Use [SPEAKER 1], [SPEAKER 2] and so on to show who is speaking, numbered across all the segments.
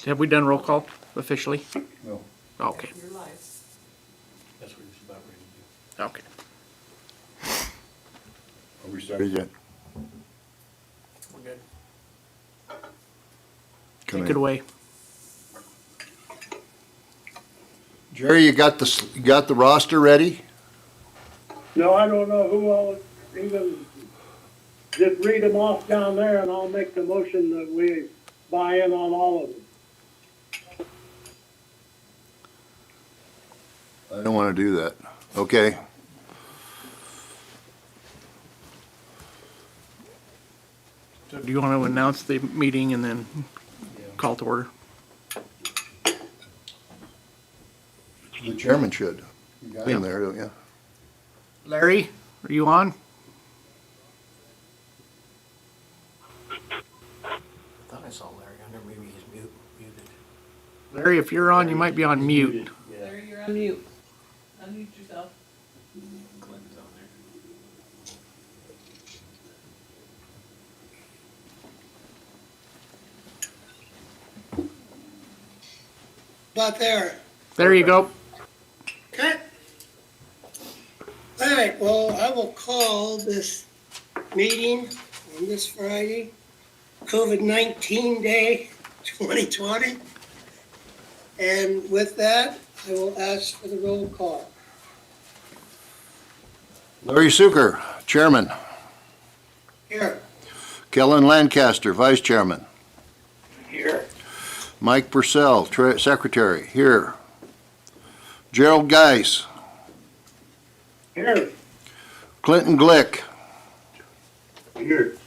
[SPEAKER 1] Have we done roll call officially?
[SPEAKER 2] No.
[SPEAKER 1] Okay,
[SPEAKER 3] You're live.
[SPEAKER 4] That's what he's about ready to do.
[SPEAKER 1] okay.
[SPEAKER 2] Are we started yet?
[SPEAKER 1] We're good.
[SPEAKER 2] Come
[SPEAKER 1] Take
[SPEAKER 2] in.
[SPEAKER 1] it away.
[SPEAKER 2] Jerry, you got the roster ready?
[SPEAKER 5] No, I don't know who all even, just read them off down there and I'll make the motion that we buy in on all of them.
[SPEAKER 2] I don't want to do that. Okay.
[SPEAKER 1] So do you want to announce the meeting and then
[SPEAKER 4] Yeah.
[SPEAKER 1] call to order?
[SPEAKER 2] The chairman should. You got him
[SPEAKER 1] Yeah.
[SPEAKER 2] there, don't you?
[SPEAKER 1] Larry, are you on?
[SPEAKER 4] I thought I saw Larry under, maybe he's muted.
[SPEAKER 1] Larry, if you're on, you might be on mute.
[SPEAKER 4] Yeah,
[SPEAKER 3] Larry, you're on mute. Unmute yourself.
[SPEAKER 4] Clinton's on there.
[SPEAKER 6] About there.
[SPEAKER 1] There you go.
[SPEAKER 6] Okay. All right, well, I will call this meeting on this Friday, COVID-19 Day 2020. And with that, I will ask for the roll call.
[SPEAKER 2] Larry Suker, chairman.
[SPEAKER 6] Here.
[SPEAKER 2] Kellen Lancaster, vice chairman.
[SPEAKER 6] Here.
[SPEAKER 2] Mike Purcell, secretary, here. Gerald Geis.
[SPEAKER 5] Here.
[SPEAKER 2] Clinton Glick.
[SPEAKER 5] Here.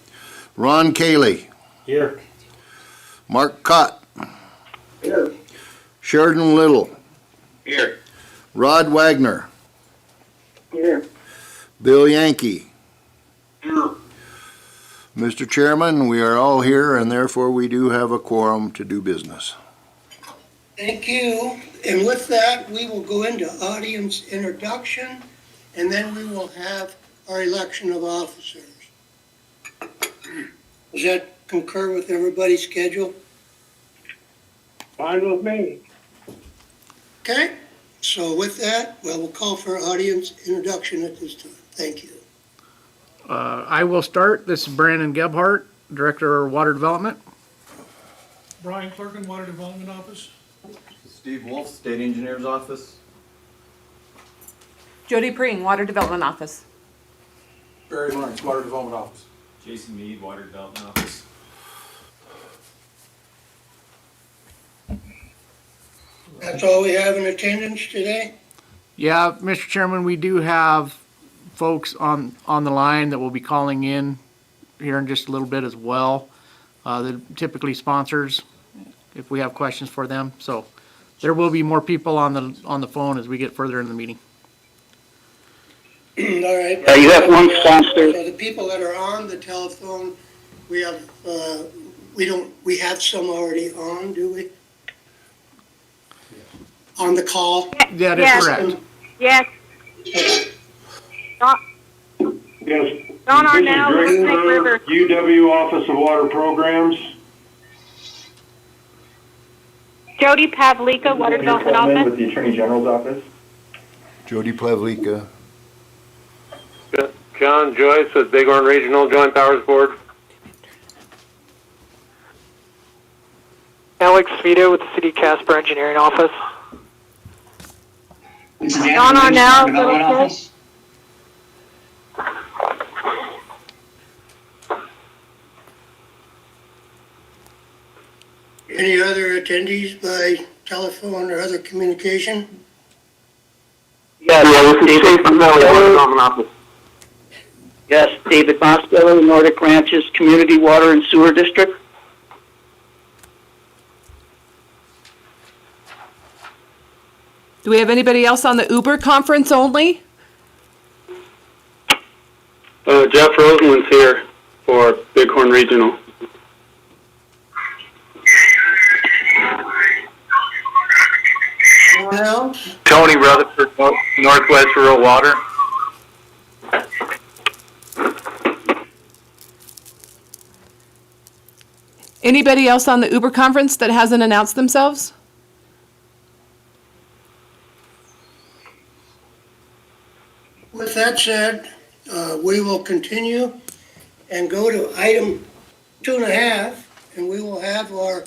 [SPEAKER 2] Ron Cayley.
[SPEAKER 4] Here.
[SPEAKER 2] Mark Cott.
[SPEAKER 5] Here.
[SPEAKER 2] Sheridan Little.
[SPEAKER 5] Here.
[SPEAKER 2] Rod Wagner.
[SPEAKER 5] Here.
[SPEAKER 2] Bill Yankee.
[SPEAKER 5] Here.
[SPEAKER 2] Mr. Chairman, we are all here and therefore we do have a quorum to do business.
[SPEAKER 6] Thank you. And with that, we will go into audience introduction, and then we will have our election of officers. Does that concur with everybody's schedule?
[SPEAKER 5] Fine with me.
[SPEAKER 6] Okay, so with that, well, we'll call for audience introduction at this time. Thank you.
[SPEAKER 1] I will start. This is Brandon Gebhardt, Director of Water Development.
[SPEAKER 7] Brian Clerkin, Water Development Office.
[SPEAKER 8] Steve Wolf, State Engineer's Office.
[SPEAKER 3] Jody Pring, Water Development Office.
[SPEAKER 7] Barry Lawrence, Water Development Office.
[SPEAKER 8] Jason Mead, Water Development Office.
[SPEAKER 6] That's all we have in attendance today?
[SPEAKER 1] Yeah, Mr. Chairman, we do have folks on the line that will be calling in here in just a little bit as well. They're typically sponsors, if we have questions for them. So there will be more people on the phone as we get further in the meeting.
[SPEAKER 6] All right.
[SPEAKER 5] you have one sponsor.
[SPEAKER 6] So the people that are on the telephone, we have, we have some already on, do we? On the call?
[SPEAKER 1] That is
[SPEAKER 9] Yes.
[SPEAKER 1] correct.
[SPEAKER 9] Yes,
[SPEAKER 5] Yes.
[SPEAKER 9] Don
[SPEAKER 5] This is
[SPEAKER 9] Arnell,
[SPEAKER 5] Greg
[SPEAKER 9] Snake River.
[SPEAKER 5] UW Office of Water Programs.
[SPEAKER 9] Jody Pavlika, Water Development Office.
[SPEAKER 8] With the Attorney General's Office.
[SPEAKER 2] Jody Plavlika.
[SPEAKER 5] John Joyce with Bighorn Regional Joint Powers Board.
[SPEAKER 10] Alex Vito with the City Casper Engineering Office.
[SPEAKER 9] Don Arnell, Little Smith.
[SPEAKER 6] Any other attendees by telephone or other communication?
[SPEAKER 5] Yeah, this is Dave from Water Development Office.
[SPEAKER 11] Yes, David Boswell, Nordic Ranches Community Water and Sewer District.
[SPEAKER 3] Do we have anybody else on the Uber conference only?
[SPEAKER 5] Jeff Roseland's here for Bighorn Regional.
[SPEAKER 6] Anyone else?
[SPEAKER 5] Tony Rutherford, Northwest Rural Water.
[SPEAKER 3] Anybody else on the Uber conference that hasn't announced themselves?
[SPEAKER 6] With that said, we will continue and go to item 2.5, and we will have our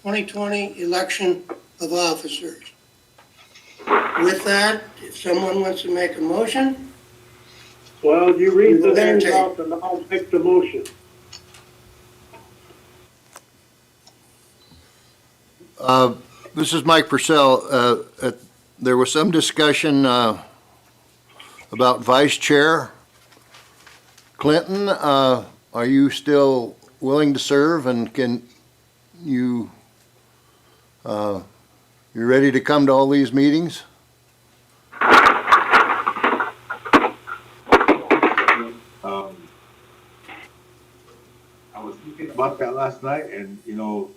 [SPEAKER 6] 2020 election of officers. With that, if someone wants to make a motion,
[SPEAKER 5] Well, you read the names out and I'll make the motion.
[SPEAKER 2] This is Mike Purcell. There was some discussion about vice chair. Clinton, are you still willing to serve, and can you, you ready to come to all these meetings?
[SPEAKER 12] I was thinking about that last night, and, you know,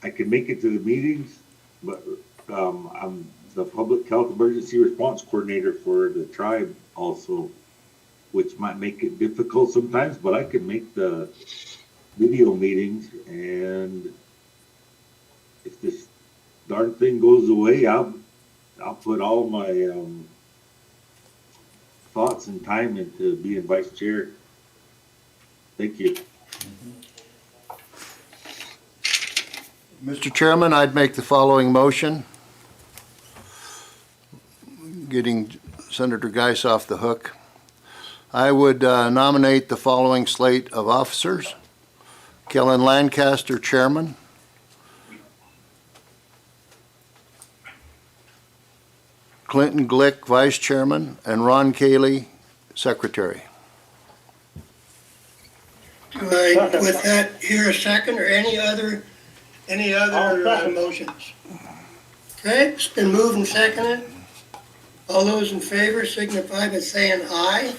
[SPEAKER 12] I can make it to the meetings, but I'm the public health emergency response coordinator for the tribe also, which might make it difficult sometimes, but I can make the video meetings, and if this darn thing goes away, I'll put all my thoughts and time into being vice chair. Thank you.
[SPEAKER 2] Mr. Chairman, I'd make the following motion, getting Senator Geis off the hook. I would nominate the following slate of officers: Kellen Lancaster, Chairman; Clinton Glick, Vice Chairman; and Ron Cayley, Secretary.
[SPEAKER 6] do I, with that, hear a second or any other motions? Okay, it's been moved and seconded. All those in favor signify by saying aye.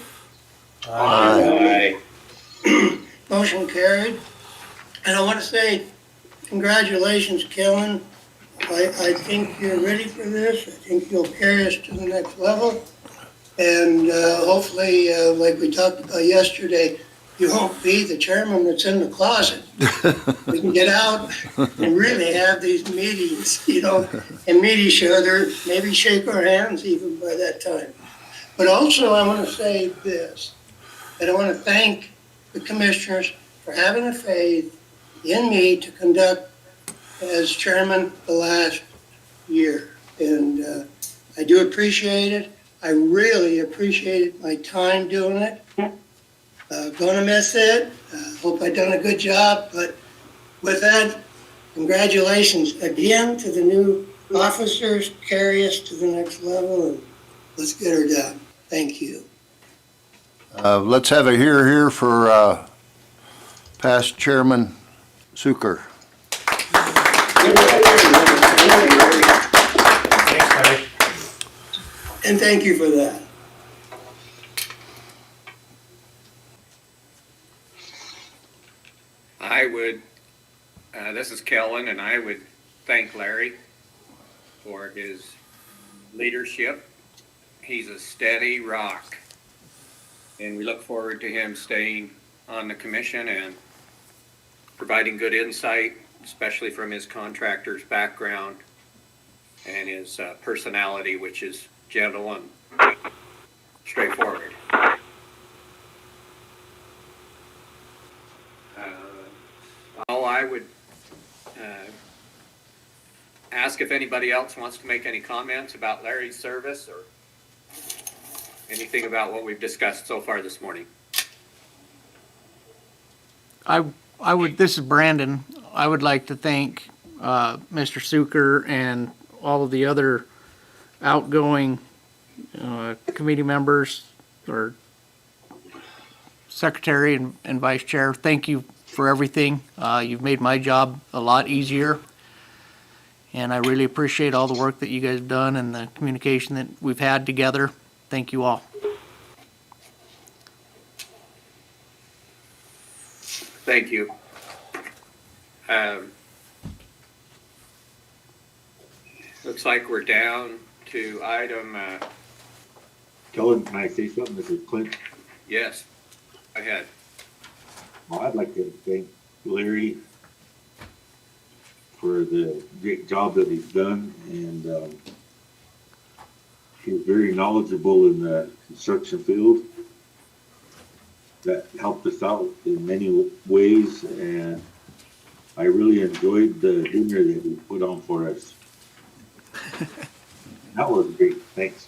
[SPEAKER 2] Aye.
[SPEAKER 6] Motion carried. And I want to say congratulations, Kellen. I think you're ready for this. I think you'll carry us to the next level. And hopefully, like we talked about yesterday, you won't be the chairman that's in the closet. We can get out and really have these meetings, you know, and meet each other, maybe shake our hands even by that time. But also, I want to say this, that I want to thank the commissioners for having the faith in me to conduct as chairman the last year. And I do appreciate it. I really appreciated my time doing it. Gonna miss it. Hope I've done a good job. But with that, congratulations again to the new officers. Carry us to the next level, and let's get her done. Thank you.
[SPEAKER 2] Let's have a hear for past Chairman Suker.
[SPEAKER 6] And thank you for that.
[SPEAKER 13] I would, this is Kellen, and I would thank Larry for his leadership. He's a steady rock, and we look forward to him staying on the commission and providing good insight, especially from his contractor's background and his personality, which is gentle and straightforward. I would ask if anybody else wants to make any comments about Larry's service or anything about what we've discussed so far this morning.
[SPEAKER 1] I would, this is Brandon. I would like to thank Mr. Suker and all of the other outgoing committee members or secretary and vice chair. Thank you for everything. You've made my job a lot easier. And I really appreciate all the work that you guys have done and the communication that we've had together. Thank you all.
[SPEAKER 13] Thank you. Looks like we're down to item,
[SPEAKER 12] Kellen, can I say something? This is Clint.
[SPEAKER 13] yes, go ahead.
[SPEAKER 12] Well, I'd like to thank Larry for the great job that he's done, and he's very knowledgeable in the construction field. That helped us out in many ways, and I really enjoyed the dinner that he put on for us. That was great. Thanks.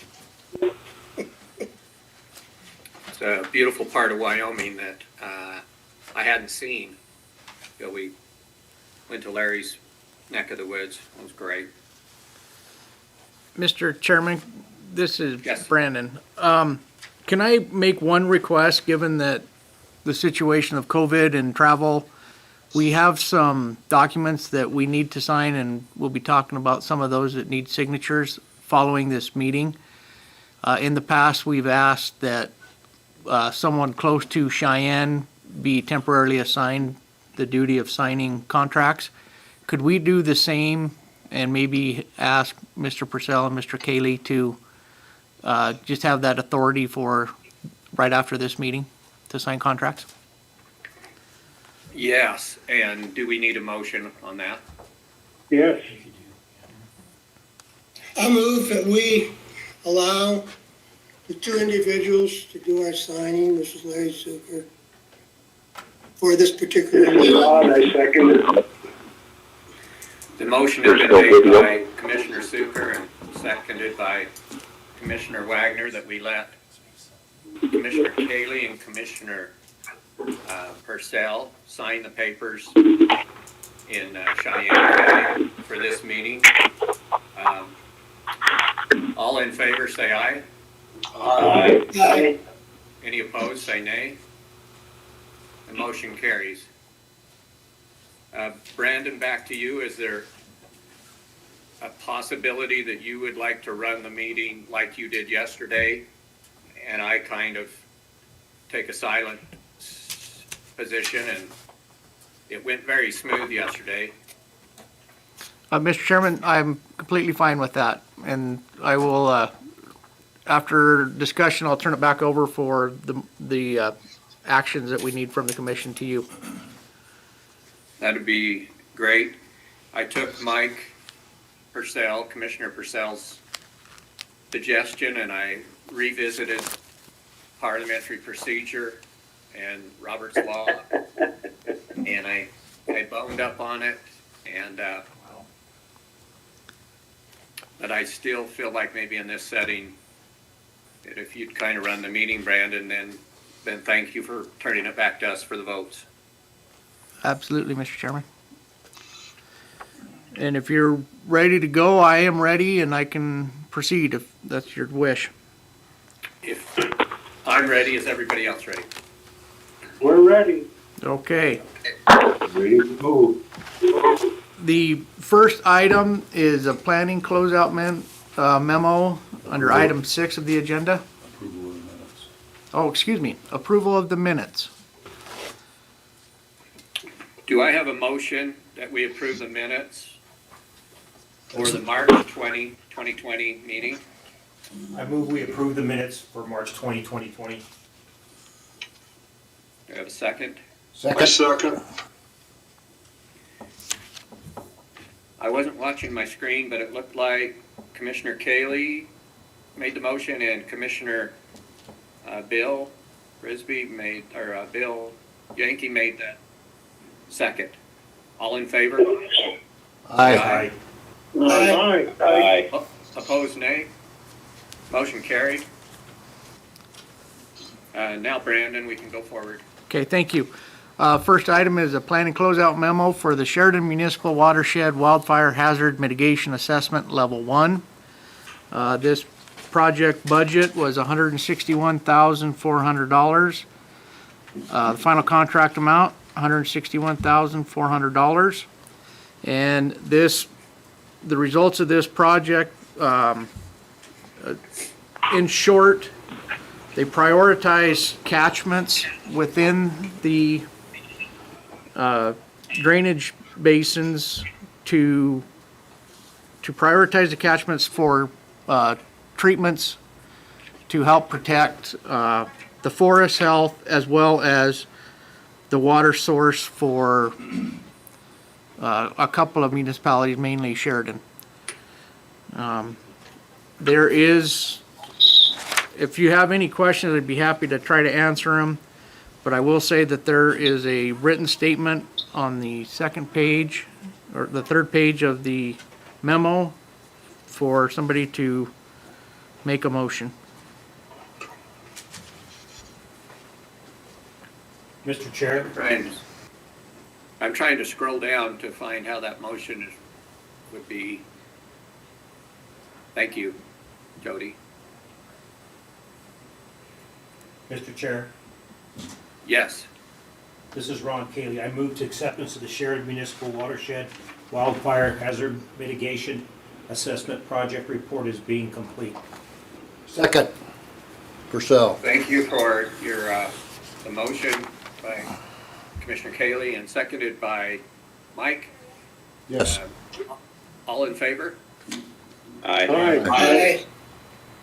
[SPEAKER 13] It's a beautiful part of Wyoming that I hadn't seen. We went to Larry's neck of the woods. It was great.
[SPEAKER 1] Mr. Chairman, this is
[SPEAKER 13] Yes.
[SPEAKER 1] Brandon. Can I make one request, given that the situation of COVID and travel? We have some documents that we need to sign, and we'll be talking about some of those that need signatures following this meeting. In the past, we've asked that someone close to Cheyenne be temporarily assigned the duty of signing contracts. Could we do the same and maybe ask Mr. Purcell and Mr. Cayley to just have that authority for right after this meeting to sign contracts?
[SPEAKER 13] Yes, and do we need a motion on that?
[SPEAKER 5] Yes.
[SPEAKER 6] I move that we allow the two individuals to do our signing, Mrs. Larry Zucker, for this particular meeting.
[SPEAKER 5] I second it.
[SPEAKER 13] The motion has been made by Commissioner Suker and seconded by Commissioner Wagner that we let Commissioner Cayley and Commissioner Purcell sign the papers in Cheyenne County for this meeting. All in favor, say aye.
[SPEAKER 5] Aye.
[SPEAKER 6] Aye.
[SPEAKER 13] Any opposed, say nay. The motion carries. Brandon, back to you. Is there a possibility that you would like to run the meeting like you did yesterday, and I kind of take a silent position? And it went very smooth yesterday.
[SPEAKER 1] Mr. Chairman, I'm completely fine with that, and I will, after discussion, I'll turn it back over for the actions that we need from the commission to you.
[SPEAKER 13] That'd be great. I took Mike Purcell, Commissioner Purcell's suggestion, and I revisited parliamentary procedure and Robert's Law, and I boned up on it, and but I still feel like maybe in this setting, that if you'd kind of run the meeting, Brandon, then thank you for turning it back to us for the votes.
[SPEAKER 1] Absolutely, Mr. Chairman. And if you're ready to go, I am ready, and I can proceed if that's your wish.
[SPEAKER 13] If I'm ready, is everybody else ready?
[SPEAKER 5] We're ready.
[SPEAKER 1] Okay.
[SPEAKER 12] Ready to go.
[SPEAKER 1] The first item is a planning closeout memo under item 6 of the agenda. Oh, excuse me, approval of the minutes.
[SPEAKER 13] Do I have a motion that we approve the minutes for the March 2020 meeting?
[SPEAKER 4] I move we approve the minutes for March 20, 2020.
[SPEAKER 13] Do I have a second?
[SPEAKER 5] Second.
[SPEAKER 13] I wasn't watching my screen, but it looked like Commissioner Cayley made the motion and Commissioner Bill Frisbee made, or Bill Yankee made that second. All in favor?
[SPEAKER 2] Aye.
[SPEAKER 5] Aye.
[SPEAKER 13] Opposed, nay? Motion carried. Now, Brandon, we can go forward.
[SPEAKER 1] Okay, thank you. First item is a planning closeout memo for the Sheridan Municipal Watershed Wildfire Hazard Mitigation Assessment Level 1. This project budget was $161,400. The final contract amount, $161,400. And the results of this project, in short, they prioritize catchments within the drainage basins to prioritize the catchments for treatments to help protect the forest health as well as the water source for a couple of municipalities, mainly Sheridan. There is, if you have any questions, I'd be happy to try to answer them. But I will say that there is a written statement on the second page, or the third page of the memo for somebody to make a motion.
[SPEAKER 4] Mr. Chair,
[SPEAKER 13] I'm trying to scroll down to find how that motion would be. Thank you, Jody.
[SPEAKER 4] Mr. Chair,
[SPEAKER 13] Yes.
[SPEAKER 4] this is Ron Cayley. I move to acceptance of the Sheridan Municipal Watershed Wildfire Hazard Mitigation Assessment Project Report as being complete.
[SPEAKER 2] Second. Purcell.
[SPEAKER 13] Thank you for your, the motion by Commissioner Cayley and seconded by Mike.
[SPEAKER 2] Yes.
[SPEAKER 13] All in favor?
[SPEAKER 6] Aye.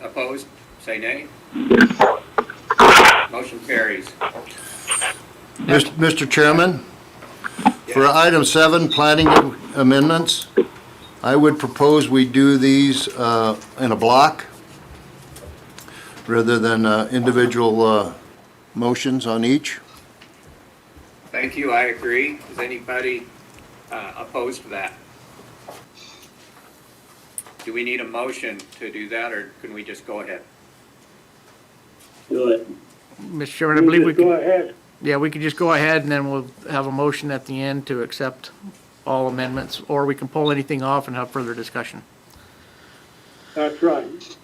[SPEAKER 13] Opposed? Say nay. Motion carries.
[SPEAKER 2] Mr. Chairman, for item 7, planning amendments, I would propose we do these in a block rather than individual motions on each.
[SPEAKER 13] Thank you, I agree. Is anybody opposed to that? Do we need a motion to do that, or can we just go ahead?
[SPEAKER 5] Do it.
[SPEAKER 1] Mr. Chairman, I believe we
[SPEAKER 5] Go
[SPEAKER 1] could,
[SPEAKER 5] ahead.
[SPEAKER 1] yeah, we could just go ahead and then we'll have a motion at the end to accept all amendments, or we can pull anything off and have further discussion.
[SPEAKER 5] That's right.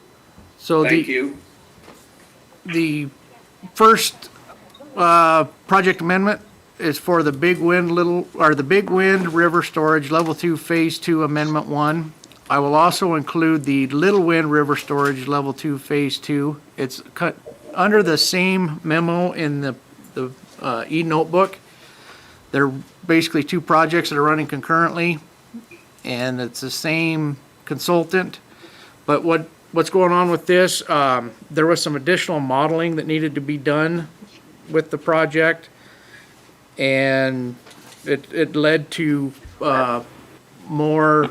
[SPEAKER 1] So
[SPEAKER 13] Thank you.
[SPEAKER 1] the first project amendment is for the Big Wind River Storage Level 2 Phase 2 Amendment 1. I will also include the Little Wind River Storage Level 2 Phase 2. It's cut under the same memo in the e-notebook. They're basically two projects that are running concurrently, and it's the same consultant. But what's going on with this, there was some additional modeling that needed to be done with the project, and it led to more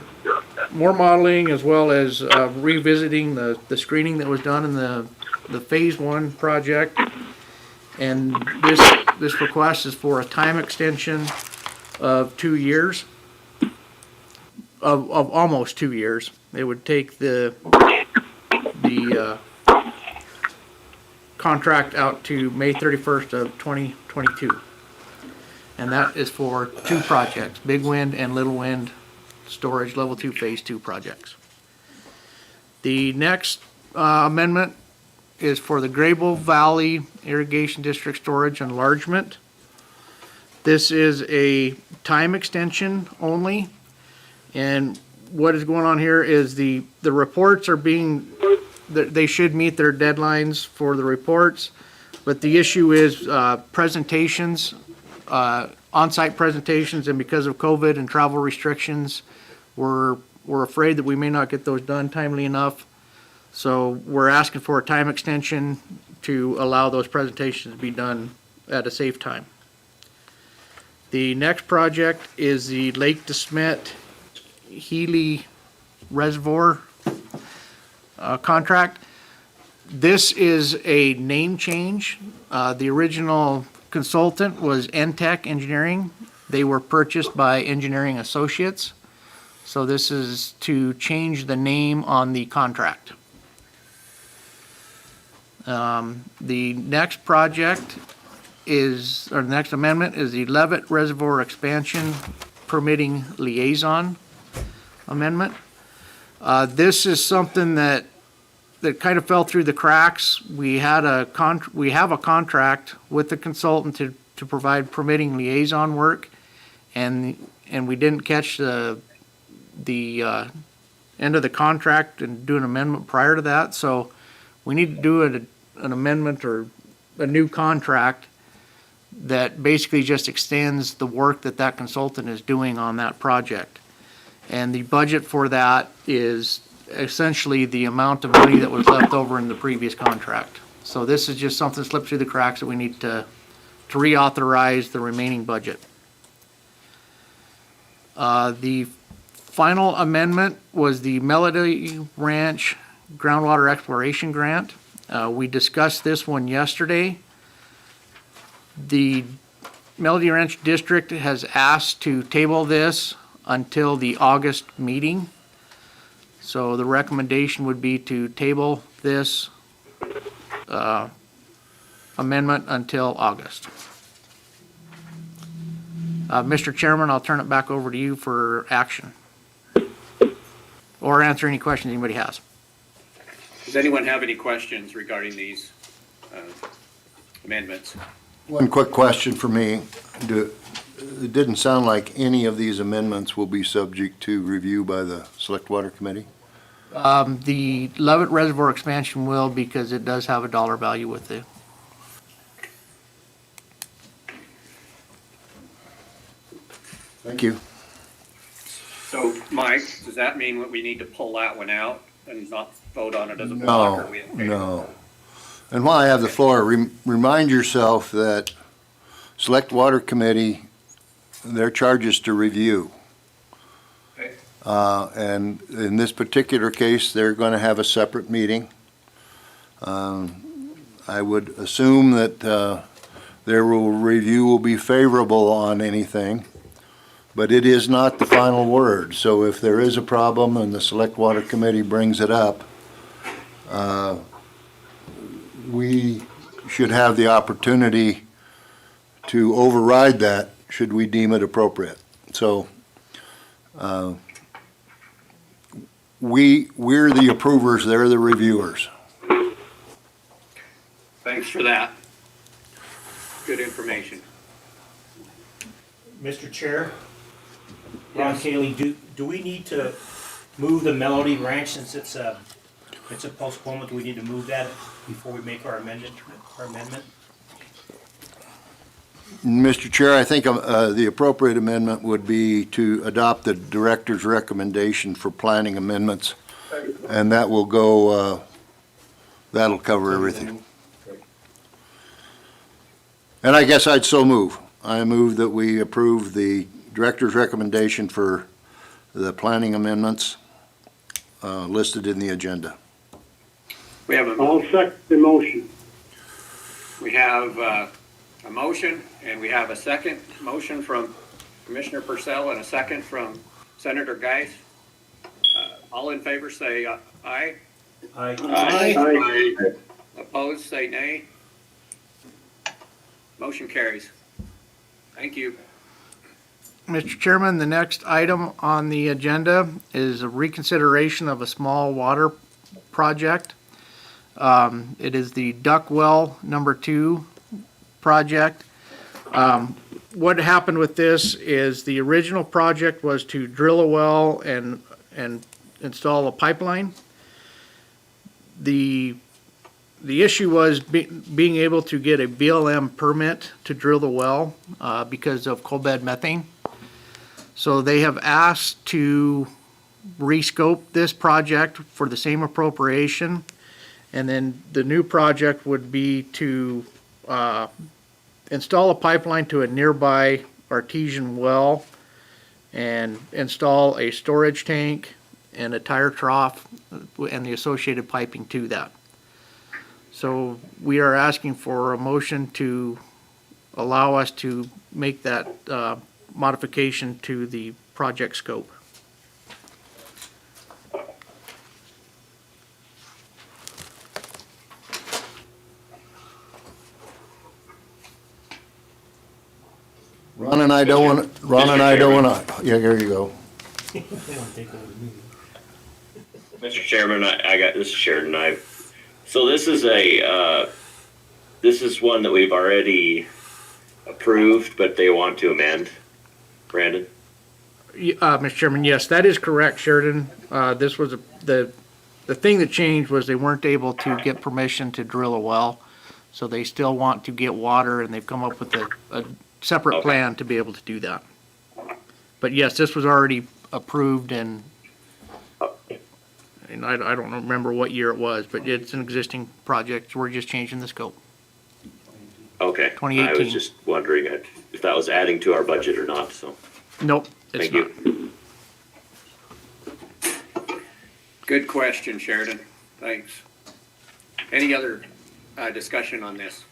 [SPEAKER 1] modeling, as well as revisiting the screening that was done in the Phase 1 project. And this request is for a time extension of 2 years, of almost 2 years. It would take the contract out to May 31st of 2022. And that is for two projects, Big Wind and Little Wind Storage Level 2 Phase 2 projects. The next amendment is for the Grable Valley Irrigation District Storage Enlargement. This is a time extension only, and what is going on here is the reports are being, they should meet their deadlines for the reports, but the issue is presentations, on-site presentations, and because of COVID and travel restrictions, we're afraid that we may not get those done timely enough. So we're asking for a time extension to allow those presentations to be done at a safe time. The next project is the Lake DeSmet Healy Reservoir contract. This is a name change. The original consultant was NTech Engineering. They were purchased by Engineering Associates. So this is to change the name on the contract. The next project is, or the next amendment is the Levitt Reservoir Expansion Permitting Liaison Amendment. This is something that kind of fell through the cracks. We have a contract with the consultant to provide permitting liaison work, and we didn't catch the end of the contract and do an amendment prior to that. So we need to do an amendment or a new contract that basically just extends the work that consultant is doing on that project. And the budget for that is essentially the amount of money that was left over in the previous contract. So this is just something that slipped through the cracks that we need to reauthorize the remaining budget. The final amendment was the Melody Ranch Groundwater Exploration Grant. We discussed this one yesterday. The Melody Ranch District has asked to table this until the August meeting. So the recommendation would be to table this amendment until August. Mr. Chairman, I'll turn it back over to you for action. Or answer any questions anybody has.
[SPEAKER 13] Does anyone have any questions regarding these amendments?
[SPEAKER 2] One quick question for me. It didn't sound like any of these amendments will be subject to review by the Select Water Committee?
[SPEAKER 1] The Levitt Reservoir expansion will, because it does have a dollar value with it.
[SPEAKER 2] Thank you.
[SPEAKER 13] So, Mike, does that mean that we need to pull that one out and not vote on it as a block?
[SPEAKER 2] No. And while I have the floor, remind yourself that Select Water Committee, their charge is to review.
[SPEAKER 13] Okay.
[SPEAKER 2] And in this particular case, they're going to have a separate meeting. I would assume that their review will be favorable on anything, but it is not the final word. So if there is a problem and the Select Water Committee brings it up, we should have the opportunity to override that should we deem it appropriate. So we're the approvers, they're the reviewers.
[SPEAKER 13] Thanks for that. Good information.
[SPEAKER 4] Mr. Chair, Ron Cayley, do we need to move the Melody Ranch since it's a postponement? Do we need to move that before we make our amendment?
[SPEAKER 2] Mr. Chair, I think the appropriate amendment would be to adopt the director's recommendation for planning amendments, and that will go, that'll cover everything. And I guess I'd so move. I move that we approve the director's recommendation for the planning amendments listed in the agenda.
[SPEAKER 13] We have
[SPEAKER 5] I'll second the motion.
[SPEAKER 13] We have a motion, and we have a second motion from Commissioner Purcell and a second from Senator Geis. All in favor say aye.
[SPEAKER 5] Aye.
[SPEAKER 13] Opposed say nay. Motion carries. Thank you.
[SPEAKER 1] Mr. Chairman, the next item on the agenda is a reconsideration of a small water project. It is the Duck Well #2 project. What happened with this is the original project was to drill a well and install a pipeline. The issue was being able to get a BLM permit to drill the well because of coal bed methane. So they have asked to rescope this project for the same appropriation. And then the new project would be to install a pipeline to a nearby artesian well and install a storage tank and a tire trough and the associated piping to that. So we are asking for a motion to allow us to make that modification to the project scope.
[SPEAKER 2] Ron and I don't want to, yeah, there you go.
[SPEAKER 14] Mr. Chairman, this is Sheridan. So this is this is one that we've already approved, but they want to amend. Brandon?
[SPEAKER 1] Mr. Chairman, yes, that is correct, Sheridan. This was the thing that changed was they weren't able to get permission to drill a well. So they still want to get water, and they've come up with a separate plan to be able to do that. But yes, this was already approved, and I don't remember what year it was, but it's an existing project. So we're just changing the scope.
[SPEAKER 14] Okay.
[SPEAKER 1] 2018.
[SPEAKER 14] I was just wondering if that was adding to our budget or not, so.
[SPEAKER 1] Nope, It's
[SPEAKER 14] Thank
[SPEAKER 1] not.
[SPEAKER 14] you.
[SPEAKER 13] Good question, Sheridan. Thanks. Any other discussion on this?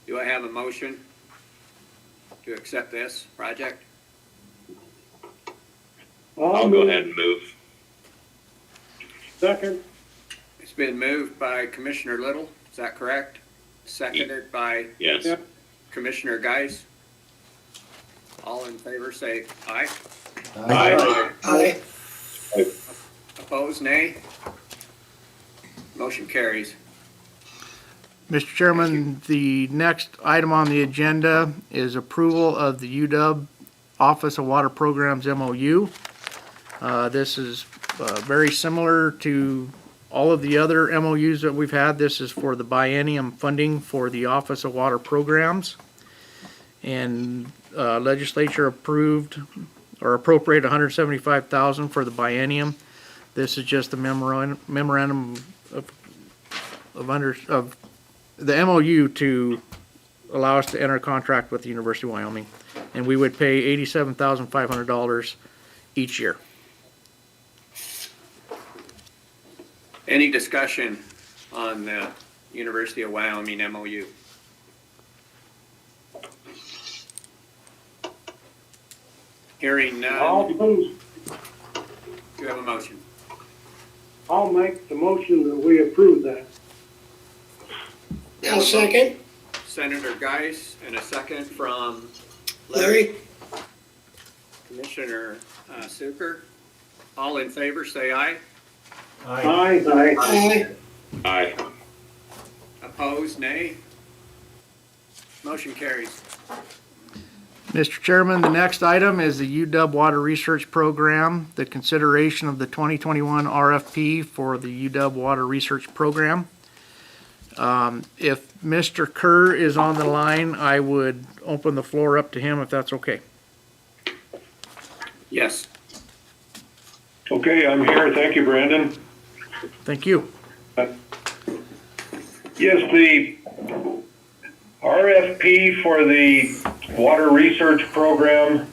[SPEAKER 13] Do I have a motion to accept this project?
[SPEAKER 14] I'll go ahead and move.
[SPEAKER 5] Second.
[SPEAKER 13] It's been moved by Commissioner Little, is that correct? Seconded by
[SPEAKER 14] Yes.
[SPEAKER 5] Yep.
[SPEAKER 13] Commissioner Geis. All in favor say aye.
[SPEAKER 14] Aye.
[SPEAKER 6] Aye.
[SPEAKER 13] Opposed, nay? Motion carries.
[SPEAKER 1] Mr. Chairman, the next item on the agenda is approval of the UW Office of Water Programs MOU. This is very similar to all of the other MOUs that we've had. This is for the biennium funding for the Office of Water Programs. And legislature approved or appropriated $175,000 for the biennium. This is just a memorandum of the MOU to allow us to enter a contract with the University of Wyoming. And we would pay $87,500 each year.
[SPEAKER 13] Any discussion on the University of Wyoming MOU? Hearing
[SPEAKER 5] I'll
[SPEAKER 13] none,
[SPEAKER 5] move,
[SPEAKER 13] do you have a motion?
[SPEAKER 5] I'll make the motion that we approve that.
[SPEAKER 6] I'll second.
[SPEAKER 13] Senator Geis and a second from
[SPEAKER 6] Larry?
[SPEAKER 13] Commissioner Suker. All in favor, say aye.
[SPEAKER 5] Aye. Aye.
[SPEAKER 6] Aye.
[SPEAKER 14] Aye.
[SPEAKER 13] Opposed, nay. Motion carries.
[SPEAKER 1] Mr. Chairman, the next item is the UW Water Research Program, the consideration of the 2021 RFP for the UW Water Research Program. If Mr. Kerr is on the line, I would open the floor up to him if that's okay.
[SPEAKER 13] Yes.
[SPEAKER 5] Okay, I'm here. Thank you, Brandon.
[SPEAKER 1] Thank you.
[SPEAKER 5] Yes, the RFP for the Water Research Program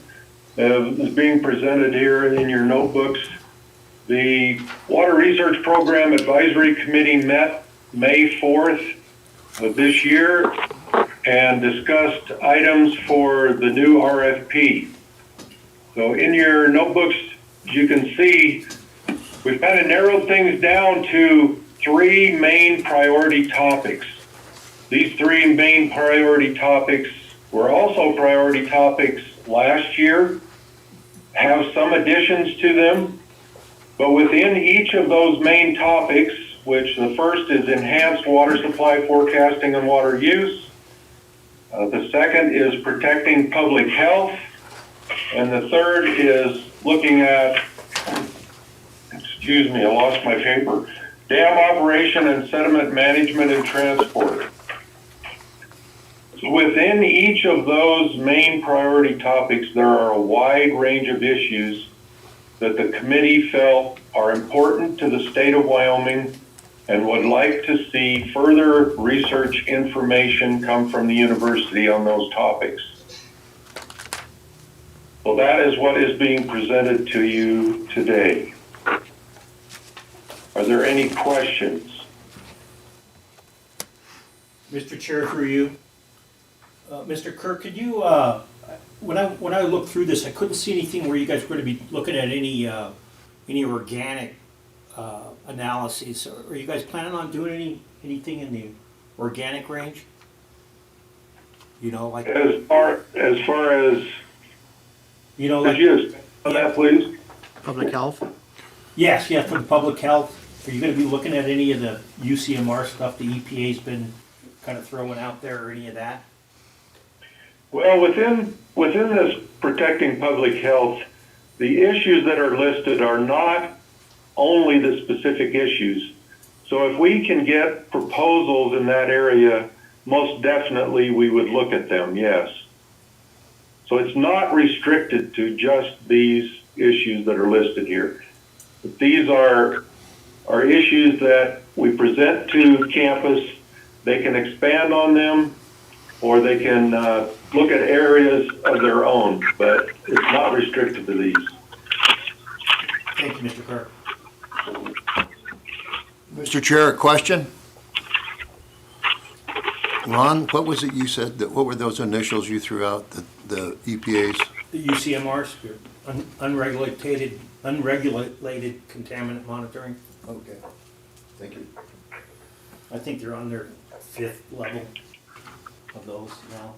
[SPEAKER 5] is being presented here in your notebooks. The Water Research Program Advisory Committee met May 4th of this year and discussed items for the new RFP. So in your notebooks, you can see we've kind of narrowed things down to three main priority topics. These three main priority topics were also priority topics last year, have some additions to them, but within each of those main topics, which the first is enhanced water supply forecasting and water use, the second is protecting public health, and the third is looking at, excuse me, I lost my paper, dam operation and sediment management and transport. So within each of those main priority topics, there are a wide range of issues that the committee felt are important to the state of Wyoming and would like to see further research information come from the university on those topics. So that is what is being presented to you today. Are there any questions?
[SPEAKER 4] Mr. Chair, through you. Mr. Kerr, could you, when I looked through this, I couldn't see anything where you guys were going to be looking at any organic analyses. Are you guys planning on doing anything in the organic range? You know, like
[SPEAKER 5] As far as,
[SPEAKER 4] you know,
[SPEAKER 5] could
[SPEAKER 4] like
[SPEAKER 5] you expand on that, please?
[SPEAKER 1] Public health?
[SPEAKER 4] yes, for the public health. Are you going to be looking at any of the UCMR stuff the EPA's been kind of throwing out there, or any of that?
[SPEAKER 5] Well, within this protecting public health, the issues that are listed are not only the specific issues. So if we can get proposals in that area, most definitely we would look at them, yes. So it's not restricted to just these issues that are listed here. But these are issues that we present to campus. They can expand on them, or they can look at areas of their own, but it's not restricted to these.
[SPEAKER 4] Thank you, Mr. Kerr.
[SPEAKER 2] Mr. Chair, a question? Ron, what was it you said, what were those initials you threw out, the EPA's?
[SPEAKER 4] The UCMRs, unregulated contaminant monitoring.
[SPEAKER 2] Okay, thank you.
[SPEAKER 4] I think they're on their 5th level of those now.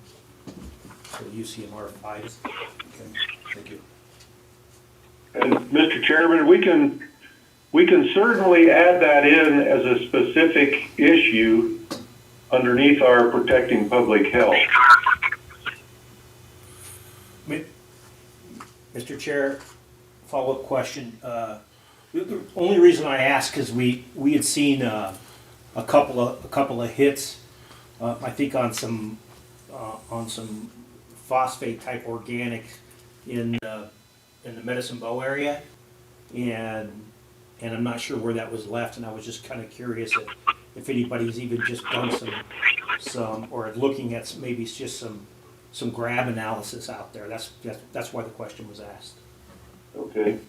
[SPEAKER 4] So UCMR 5.
[SPEAKER 2] Okay, thank you.
[SPEAKER 5] And Mr. Chairman, we can certainly add that in as a specific issue underneath our protecting public health.
[SPEAKER 4] Mr. Chair, follow-up question. The only reason I ask is we had seen a couple of hits, I think on some phosphate type organics in the Medicine Bow area, and I'm not sure where that was left, and I was just kind of curious if anybody's even just done some or looking at maybe it's just some grab analysis out there. That's why the question was asked.
[SPEAKER 5] Okay.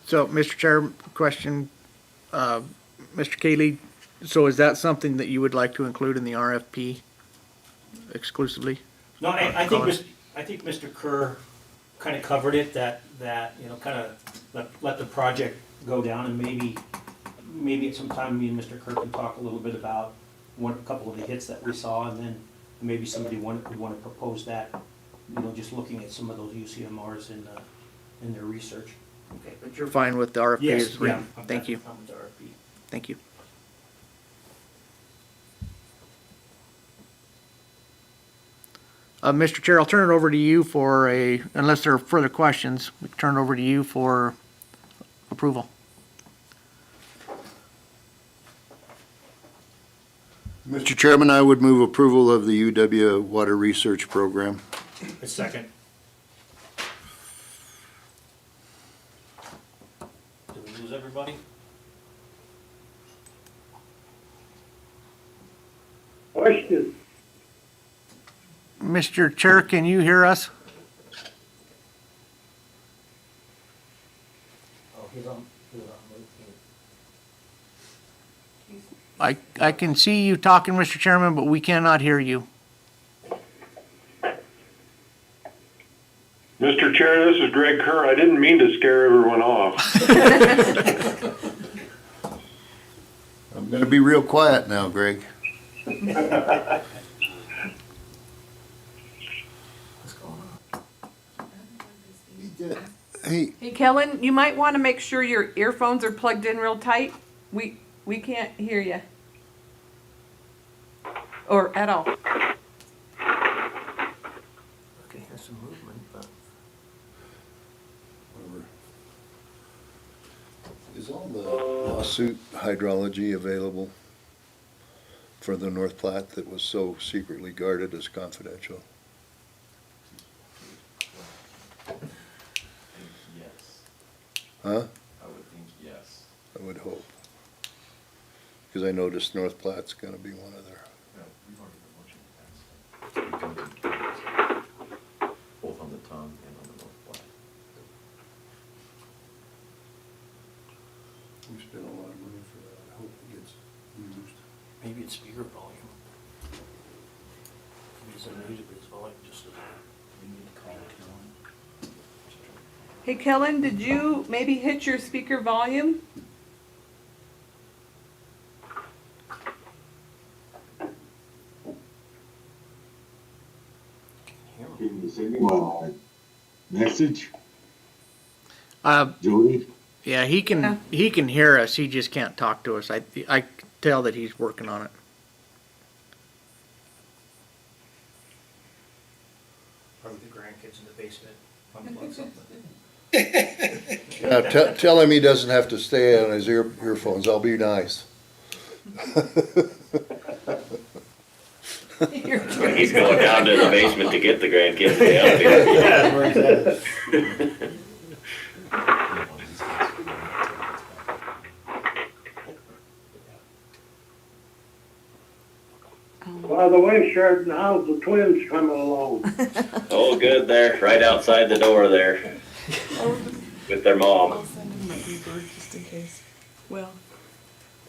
[SPEAKER 1] So, Mr. Chair, question, Mr. Cayley, so is that something that you would like to include in the RFP exclusively?
[SPEAKER 4] No, I think Mr. Kerr kind of covered it, that kind of let the project go down, and maybe at some time me and Mr. Kerr can talk a little bit about a couple of the hits that we saw, and then maybe somebody would want to propose that, just looking at some of those UCMRs in their research.
[SPEAKER 1] Okay, but you're fine with the RFP?
[SPEAKER 4] Yes, yeah.
[SPEAKER 1] Thank you.
[SPEAKER 4] I'm with the RFP.
[SPEAKER 1] Thank you. Mr. Chair, I'll turn it over to you unless there are further questions, we can turn it over to you for approval.
[SPEAKER 2] Mr. Chairman, I would move approval of the UW Water Research Program.
[SPEAKER 4] A second. Did we lose everybody?
[SPEAKER 6] Question.
[SPEAKER 1] Mr. Chair, can you hear us?
[SPEAKER 4] Oh, he's on mute.
[SPEAKER 1] I can see you talking, Mr. Chairman, but we cannot hear you.
[SPEAKER 5] Mr. Chair, this is Greg Kerr. I didn't mean to scare everyone off.
[SPEAKER 2] I'm gonna be real quiet now, Greg. Hey,
[SPEAKER 3] Hey, Kellen, you might want to make sure your earphones are plugged in real tight. We can't hear you. Or at all.
[SPEAKER 4] Okay, here's some movement, but.
[SPEAKER 2] is all the lawsuit hydrology available for the North Platte that was so secretly guarded as confidential?
[SPEAKER 8] Yes.
[SPEAKER 2] Huh?
[SPEAKER 8] I would think yes.
[SPEAKER 2] I would hope. Because I noticed North Platte's gonna be one of their.
[SPEAKER 8] Yeah, we've already been watching the past. Both on the tongue and on the North Platte.
[SPEAKER 2] We spent a lot of money for that. I hope it gets used.
[SPEAKER 4] Maybe it's speaker volume. Maybe it's unmuted, but it's volume just we need to call it.
[SPEAKER 3] Hey, Kellen, did you maybe hit your speaker volume?
[SPEAKER 12] Can you send me a message,
[SPEAKER 1] Uh,
[SPEAKER 12] Jody?
[SPEAKER 1] yeah, he can hear us, he just can't talk to us. I can tell that he's working on it.
[SPEAKER 4] Probably the grandkids in the basement. Unplug something.
[SPEAKER 2] Yeah, tell him he doesn't have to stay on his earphones. I'll be nice.
[SPEAKER 14] He's going down to the basement to get the grandkids to help him.
[SPEAKER 4] Yeah, where he's at.
[SPEAKER 5] By the way, Sheridan, how's the twins coming along?
[SPEAKER 14] Oh, good there, right outside the door there with their mom.
[SPEAKER 15] I'll send him a Uber just in case. Well,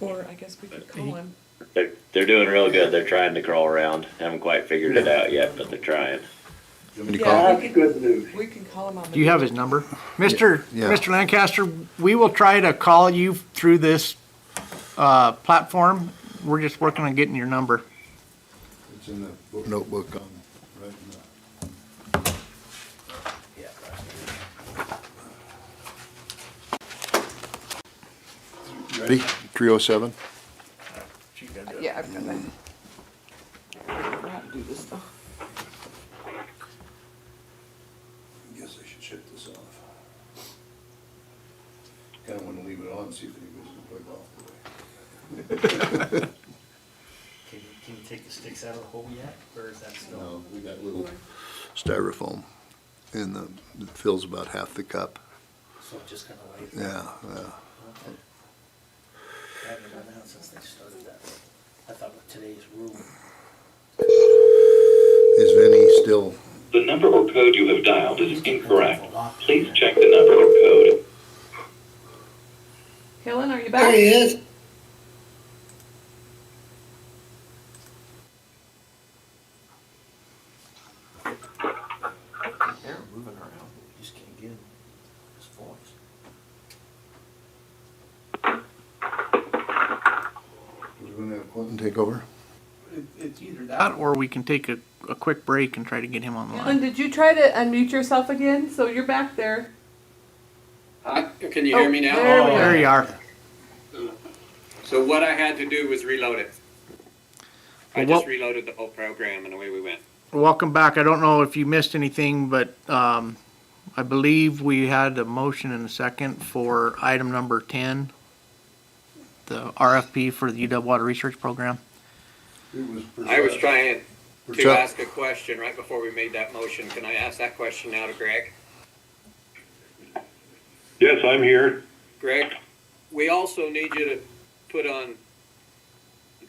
[SPEAKER 15] or I guess we could call him.
[SPEAKER 14] They're doing real good. They're trying to crawl around. Haven't quite figured it out yet, but they're trying.
[SPEAKER 5] That's good news.
[SPEAKER 15] We can call him on the.
[SPEAKER 1] Do you have his number? Mr.
[SPEAKER 2] Yeah.
[SPEAKER 1] Mr. Lancaster, we will try to call you through this platform. We're just working on getting your number.
[SPEAKER 2] It's in the notebook on, right in the. Ready? 307?
[SPEAKER 15] Yeah, I've got that. I don't know how to do this though.
[SPEAKER 2] Guess I should shut this off. Kinda wanna leave it on, see if anybody's gonna plug off the way.
[SPEAKER 4] Can you take the sticks out of the hole yet, or is that still?
[SPEAKER 2] No, we got little styrofoam in the, it fills about half the cup.
[SPEAKER 4] So it just kind of lays.
[SPEAKER 2] Yeah, yeah.
[SPEAKER 4] Okay. I haven't done that since they started that. I thought with today's rule.
[SPEAKER 2] Is Vinny still?
[SPEAKER 14] The number or code you have dialed is incorrect. Please check the number or code.
[SPEAKER 3] Kellen, are you
[SPEAKER 6] There
[SPEAKER 3] back?
[SPEAKER 6] he is.
[SPEAKER 8] They're moving around, you just can't get his voice.
[SPEAKER 2] We're gonna have Quentin take over?
[SPEAKER 1] It's either that or we can take a quick break and try to get him on the
[SPEAKER 3] Kellen,
[SPEAKER 1] line.
[SPEAKER 3] did you try to unmute yourself again? So you're back there.
[SPEAKER 13] Can you hear me now?
[SPEAKER 3] There we go.
[SPEAKER 1] There you are.
[SPEAKER 13] So what I had to do was reload it. I
[SPEAKER 1] Well,
[SPEAKER 13] just reloaded the whole program and away we went.
[SPEAKER 1] welcome back. I don't know if you missed anything, but I believe we had a motion and a second for item number 10, the RFP for the UW Water Research Program.
[SPEAKER 13] I was trying to
[SPEAKER 2] Percent.
[SPEAKER 13] ask a question right before we made that motion. Can I ask that question now to Greg?
[SPEAKER 5] Yes, I'm here.
[SPEAKER 13] Greg, we also need you to put on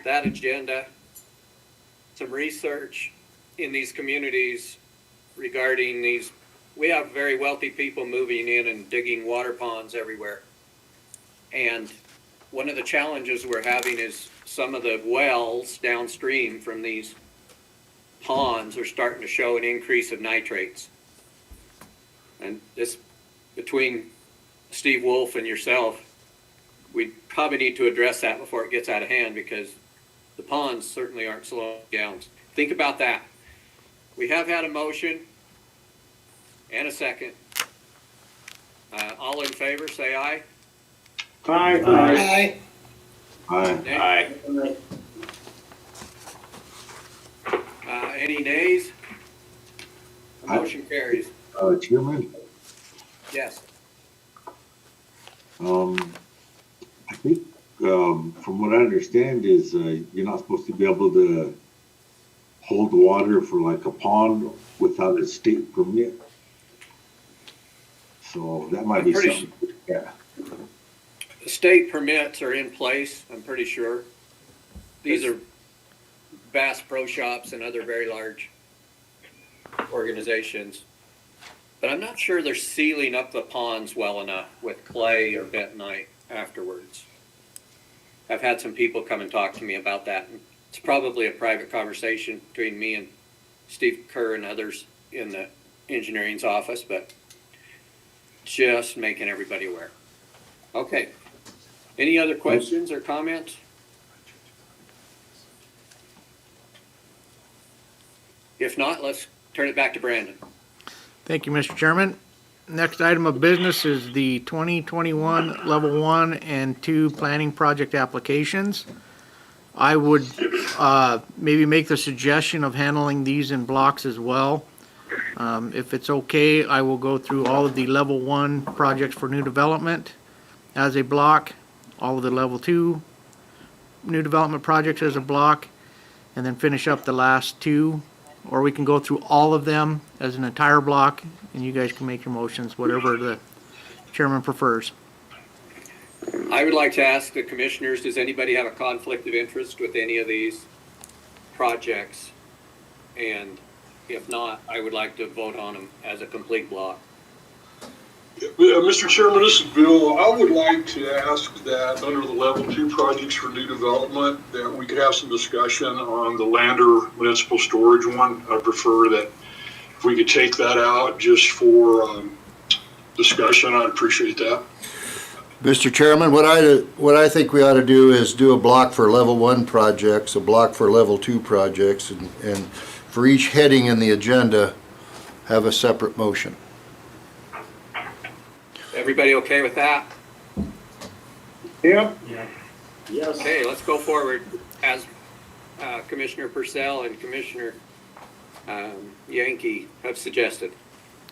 [SPEAKER 13] that agenda some research in these communities regarding these. We have very wealthy people moving in and digging water ponds everywhere. And one of the challenges we're having is some of the wells downstream from these ponds are starting to show an increase of nitrates. And this, between Steve Wolf and yourself, we probably need to address that before it gets out of hand, because the ponds certainly aren't slowing down. Think about that. We have had a motion and a second. All in favor, say aye.
[SPEAKER 5] Aye.
[SPEAKER 6] Aye.
[SPEAKER 13] Nay?
[SPEAKER 14] Aye.
[SPEAKER 13] Any nays? The
[SPEAKER 12] Aye.
[SPEAKER 13] motion carries.
[SPEAKER 12] Chairman,
[SPEAKER 13] Yes.
[SPEAKER 12] I think, from what I understand is, you're not supposed to be able to hold water for like a pond without a state permit. So that might
[SPEAKER 13] I'm
[SPEAKER 12] be
[SPEAKER 13] pretty
[SPEAKER 12] something, yeah.
[SPEAKER 13] The state permits are in place, I'm pretty sure. These are Bass Pro Shops and other very large organizations. But I'm not sure they're sealing up the ponds well enough with clay or bentonite afterwards. I've had some people come and talk to me about that. It's probably a private conversation between me and Steve Kerr and others in the engineering's office, but just making everybody aware. Okay. Any other questions or comments? If not, let's turn it back to Brandon.
[SPEAKER 1] Thank you, Mr. Chairman. Next item of business is the 2021 Level 1 and 2 planning project applications. I would maybe make the suggestion of handling these in blocks as well. If it's okay, I will go through all of the Level 1 projects for new development as a block, all of the Level 2 new development projects as a block, and then finish up the last two. Or we can go through all of them as an entire block, and you guys can make your motions, whatever the chairman prefers.
[SPEAKER 13] I would like to ask the commissioners, does anybody have a conflict of interest with any of these? projects? And if not, I would like to vote on them as a complete block.
[SPEAKER 16] Mr. Chairman, this is Bill. I would like to ask that under the level 2 projects for new development, that we could have some discussion on the Lander municipal storage one. I prefer that if we could take that out just for discussion, I'd appreciate that.
[SPEAKER 2] Mr. Chairman, what I think we ought to do is do a block for level 1 projects, a block for level 2 projects, and for each heading in the agenda, have a separate motion.
[SPEAKER 13] Everybody okay with that?
[SPEAKER 5] Yep.
[SPEAKER 14] Yes.
[SPEAKER 13] Okay, let's go forward as Commissioner Purcell and Commissioner Yankee have suggested.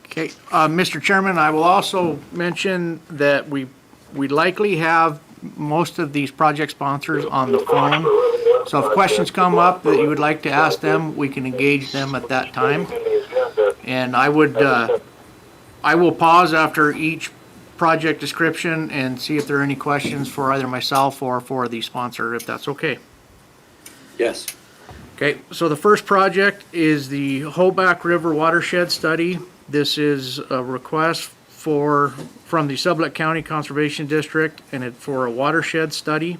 [SPEAKER 1] Okay, Mr. Chairman, I will also mention that we likely have most of these project sponsors on the phone. So if questions come up that you would like to ask them, we can engage them at that time. And I will pause after each project description and see if there are any questions for either myself or for the sponsor, if that's okay.
[SPEAKER 13] Yes.
[SPEAKER 1] Okay, so the first project is the Hoback River Watershed Study. This is a request from the Sublette County Conservation District, and it's for a watershed study.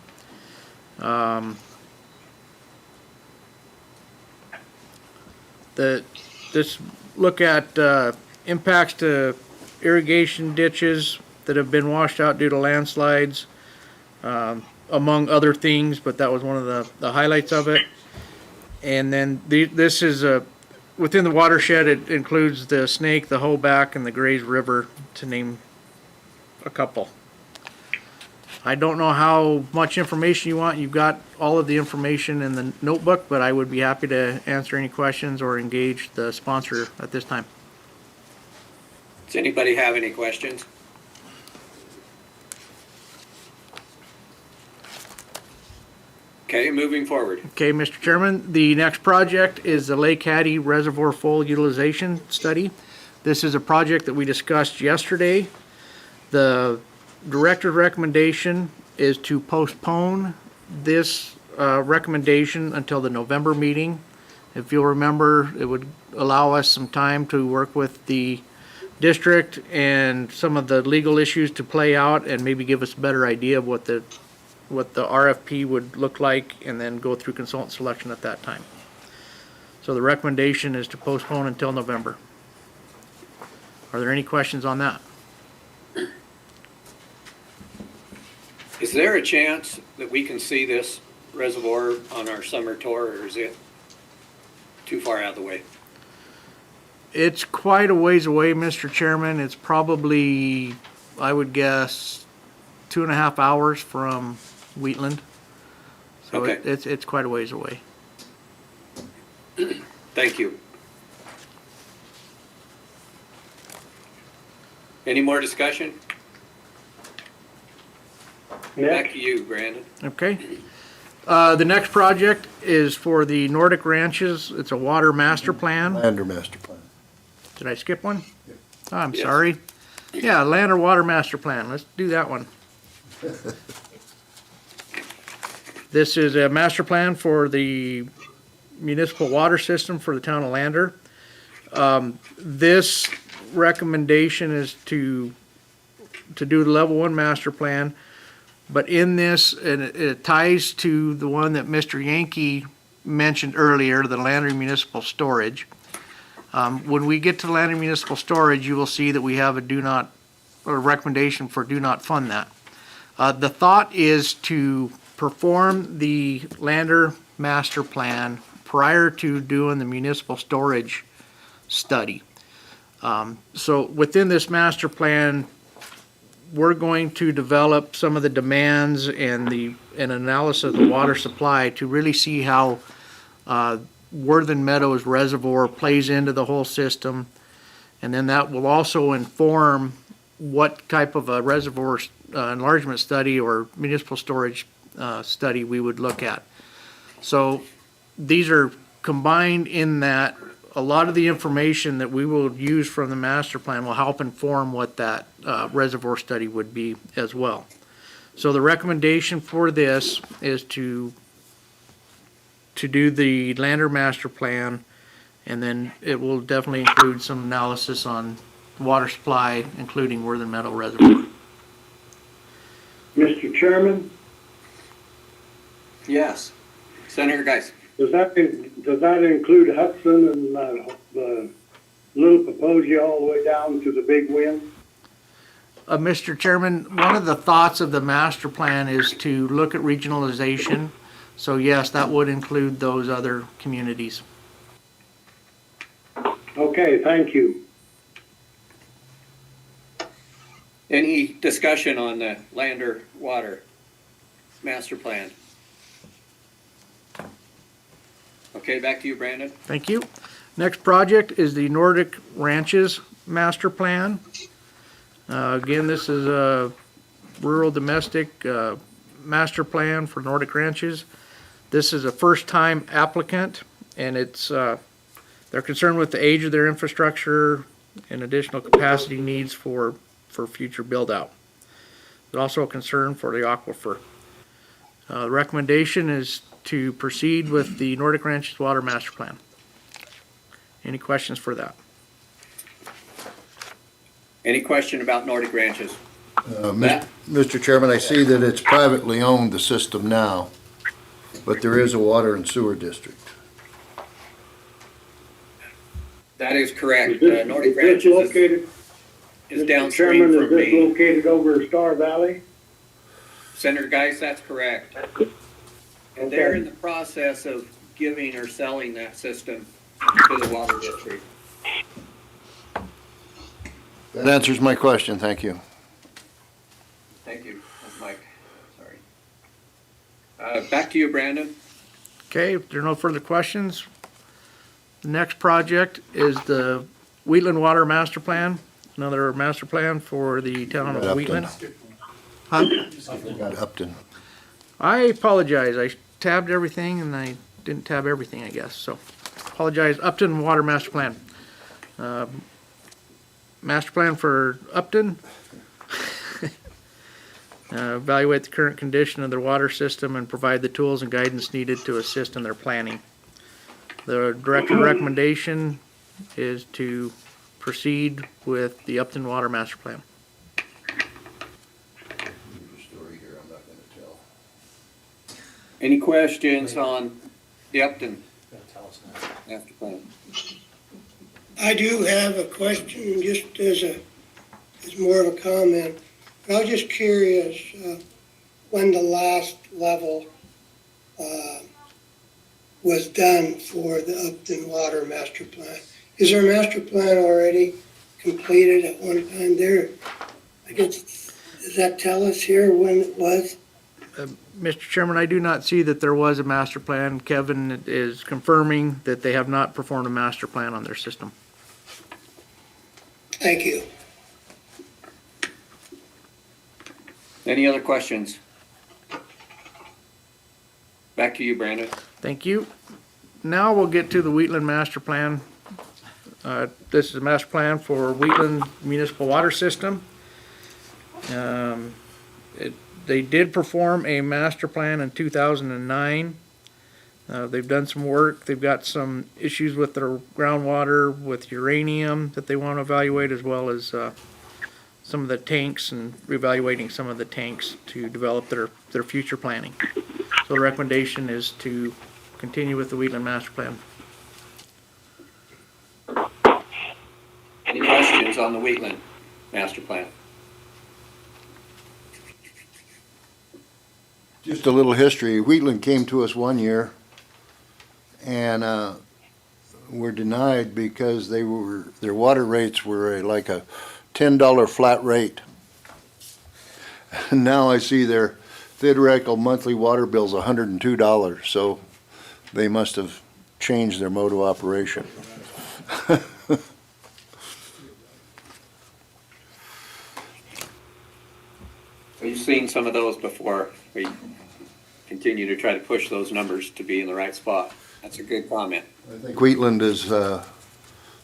[SPEAKER 1] This look at impacts to irrigation ditches that have been washed out due to landslides, among other things, but that was one of the highlights of it. And then this is within the watershed, it includes the Snake, the Hoback, and the Grays River, to name a couple. I don't know how much information you want. You've got all of the information in the notebook, but I would be happy to answer any questions or engage the sponsor at this time.
[SPEAKER 13] Does anybody have any questions? Okay, moving forward.
[SPEAKER 1] Okay, Mr. Chairman, the next project is the Lake Hattie Reservoir Full Utilization Study. This is a project that we discussed yesterday. The director's recommendation is to postpone this recommendation until the November meeting. If you'll remember, it would allow us some time to work with the district and some of the legal issues to play out, and maybe give us a better idea of what the RFP would look like, and then go through consultant selection at that time. So the recommendation is to postpone until November. Are there any questions on that?
[SPEAKER 13] Is there a chance that we can see this reservoir on our summer tour, or is it too far out of the way?
[SPEAKER 1] It's quite a ways away, Mr. Chairman. It's probably, I would guess, 2.5 hours from Wheatland. So
[SPEAKER 13] Okay.
[SPEAKER 1] it's quite a ways away.
[SPEAKER 13] Thank you. Any more discussion? Back to you, Brandon.
[SPEAKER 1] Okay. The next project is for the Nordic Ranches. It's a water master plan.
[SPEAKER 2] Lander master plan.
[SPEAKER 1] Did I skip one? Oh, I'm
[SPEAKER 13] Yes.
[SPEAKER 1] sorry. Yeah, Lander Water Master Plan. Let's do that one. This is a master plan for the municipal water system for the town of Lander. This recommendation is to do the level 1 master plan, but in this, and it ties to the one that Mr. Yankee mentioned earlier, the Lander Municipal Storage. When we get to Lander Municipal Storage, you will see that we have a recommendation for do not fund that. The thought is to perform the Lander master plan prior to doing the municipal storage study. So within this master plan, we're going to develop some of the demands and an analysis of the water supply to really see how Worthen Meadows Reservoir plays into the whole system. And then that will also inform what type of a reservoir enlargement study or municipal storage study we would look at. So these are combined in that a lot of the information that we will use from the master plan will help inform what that reservoir study would be as well. So the recommendation for this is to to do the Lander master plan, and then it will definitely include some analysis on water supply, including Worthing Meadow Reservoir.
[SPEAKER 17] Mr. Chairman,
[SPEAKER 13] Yes. Senator Geis.
[SPEAKER 17] does that include Hudson and the Little Paposia all the way down to the Big Wind?
[SPEAKER 1] Mr. Chairman, one of the thoughts of the master plan is to look at regionalization. So yes, that would include those other communities.
[SPEAKER 17] Okay, thank you.
[SPEAKER 13] Any discussion on the Lander Water Master Plan? Okay, back to you, Brandon.
[SPEAKER 1] Thank you. Next project is the Nordic Ranches Master Plan. Again, this is a rural domestic master plan for Nordic Ranches. This is a first-time applicant, and it's they're concerned with the age of their infrastructure and additional capacity needs for future build-out. There's also a concern for the aquifer. The recommendation is to proceed with the Nordic Ranches Water Master Plan. Any questions for that?
[SPEAKER 13] Any question about Nordic Ranches?
[SPEAKER 2] Mr. Chairman, I see that it's privately owned, the system now, but there is a water and sewer district.
[SPEAKER 13] That is correct.
[SPEAKER 17] Is
[SPEAKER 13] Nordic
[SPEAKER 17] this
[SPEAKER 13] Ranches
[SPEAKER 17] located,
[SPEAKER 13] is
[SPEAKER 17] Mr.
[SPEAKER 13] downstream
[SPEAKER 17] Chairman, is
[SPEAKER 13] from
[SPEAKER 17] this
[SPEAKER 13] me.
[SPEAKER 17] located over Star Valley?
[SPEAKER 13] Senator Geis, that's correct. And they're in the process of giving or selling that system to the water district.
[SPEAKER 2] That answers my question, thank you.
[SPEAKER 13] Thank you. That's Mike. Sorry. Back to you, Brandon.
[SPEAKER 1] Okay, if there are no further questions, the next project is the Wheatland Water Master Plan, another master plan for the town of
[SPEAKER 2] Upton.
[SPEAKER 1] Wheatland. Huh?
[SPEAKER 2] Got Upton.
[SPEAKER 1] I apologize, I tabbed everything and I didn't tab everything, I guess, so apologize. Upton Water Master Plan. Master plan for Upton. Evaluate the current condition of their water system and provide the tools and guidance needed to assist in their planning. The director's recommendation is to proceed with the Upton Water Master Plan.
[SPEAKER 13] Any questions on the Upton master plan?
[SPEAKER 6] I do have a question, just as more of a comment. I was just curious, when the last level was done for the Upton Water Master Plan. Is our master plan already completed at one time there? I guess, does that tell us here when it was?
[SPEAKER 1] Mr. Chairman, I do not see that there was a master plan. Kevin is confirming that they have not performed a master plan on their system.
[SPEAKER 6] Thank you.
[SPEAKER 13] Any other questions? Back to you, Brandon.
[SPEAKER 1] Thank you. Now we'll get to the Wheatland Master Plan. This is a master plan for Wheatland Municipal Water System. They did perform a master plan in 2009. They've done some work. They've got some issues with their groundwater with uranium that they want to evaluate, as well as some of the tanks and reevaluating some of the tanks to develop their future planning. So the recommendation is to continue with the Wheatland Master Plan.
[SPEAKER 13] Any questions on the Wheatland master plan?
[SPEAKER 2] Just a little history. Wheatland came to us one year and were denied because their water rates were like a $10 flat rate. And now I see their theoretical monthly water bill's $102, so they must have changed their mode of operation.
[SPEAKER 13] We've seen some of those before. We continue to try to push those numbers to be in the right spot. That's a good comment.
[SPEAKER 2] I think Wheatland has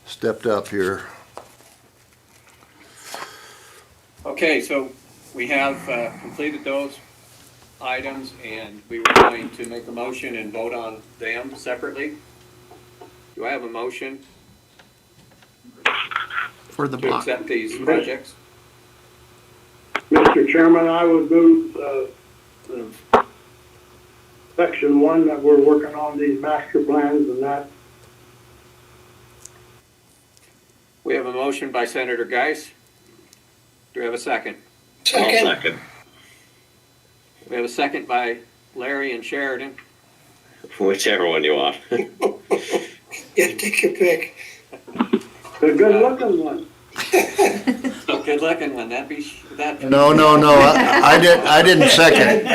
[SPEAKER 2] stepped up here.
[SPEAKER 13] Okay, so we have completed those. items, and we were going to make a motion and vote on them separately. Do I have a motion
[SPEAKER 1] For the
[SPEAKER 13] to
[SPEAKER 1] block.
[SPEAKER 13] accept these projects?
[SPEAKER 17] Mr. Chairman, I would move, section 1 that we're working on these master plans and that.
[SPEAKER 13] We have a motion by Senator Geis. Do we have a second?
[SPEAKER 6] Second.
[SPEAKER 13] We have a second by Larry and Sheridan.
[SPEAKER 14] Whichever one you want.
[SPEAKER 6] Yeah, take your pick.
[SPEAKER 17] The good looking one.
[SPEAKER 13] Good looking one. That.
[SPEAKER 2] No, I didn't second.